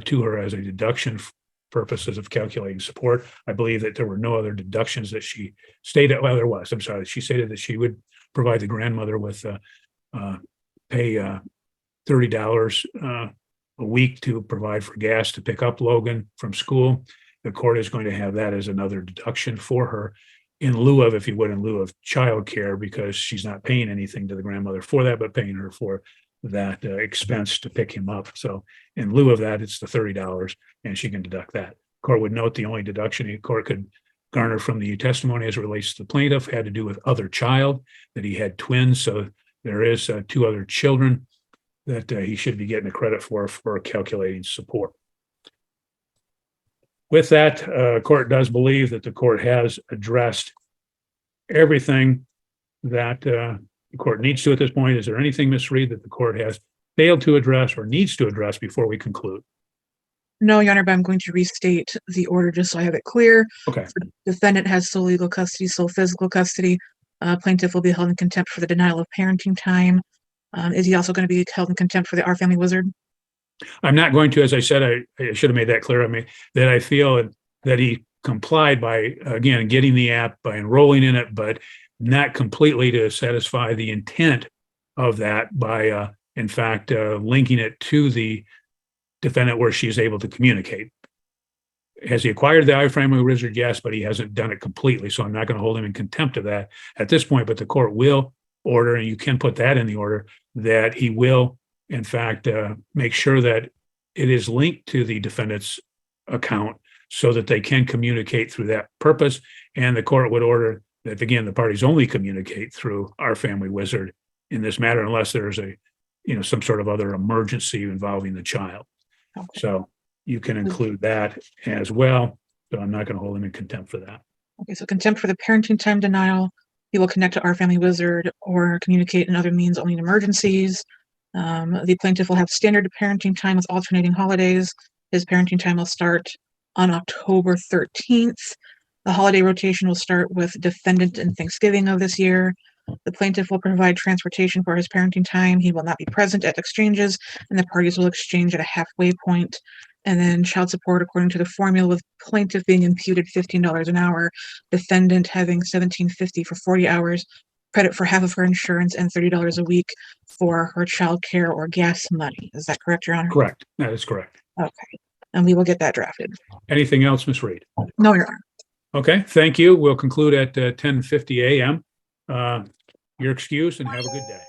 to her as a deduction for purposes of calculating support. I believe that there were no other deductions that she stated. Well, there was. I'm sorry. She stated that she would provide the grandmother with pay $30 a week to provide for gas to pick up Logan from school. The court is going to have that as another deduction for her in lieu of, if you would, in lieu of child care, because she's not paying anything to the grandmother for that, but paying her for that expense to pick him up. So in lieu of that, it's the $30 and she can deduct that. Court would note the only deduction the court could garner from the testimony as it relates to the plaintiff had to do with other child, that he had twins. So there is two other children that he should be getting a credit for calculating support. With that, court does believe that the court has addressed everything that the court needs to at this point. Is there anything, Ms. Reed, that the court has failed to address or needs to address before we conclude? No, Your Honor, but I'm going to restate the order just so I have it clear. Okay. Defendant has sole legal custody, sole physical custody. Plaintiff will be held in contempt for the denial of parenting time. Is he also going to be held in contempt for the Our Family Wizard? I'm not going to, as I said, I should have made that clear. I mean, that I feel that he complied by, again, getting the app, by enrolling in it, but not completely to satisfy the intent of that by, in fact, linking it to the defendant where she is able to communicate. Has he acquired the Our Family Wizard? Yes, but he hasn't done it completely. So I'm not going to hold him in contempt of that at this point, but the court will order, and you can put that in the order, that he will, in fact, make sure that it is linked to the defendant's account so that they can communicate through that purpose. And the court would order that, again, the parties only communicate through Our Family Wizard in this matter, unless there's some sort of other emergency involving the child. Okay. So you can include that as well. So I'm not going to hold him in contempt for that. Okay, so contempt for the parenting time denial. He will connect to Our Family Wizard or communicate in other means only in emergencies. The plaintiff will have standard parenting time with alternating holidays. His parenting time will start on October 13th. The holiday rotation will start with defendant and Thanksgiving of this year. The plaintiff will provide transportation for his parenting time. He will not be present at exchanges, and the parties will exchange at a halfway point. And then child support according to the formula, with plaintiff being imputed $15 an hour, defendant having $17.50 for 40 hours, credit for half of her insurance, and $30 a week for her child care or gas money. Is that correct, Your Honor? Correct. That is correct. Okay. And we will get that drafted. Anything else, Ms. Reed? No, Your Honor. Okay, thank you. We'll conclude at 10:50 a.m. You're excused and have a good day.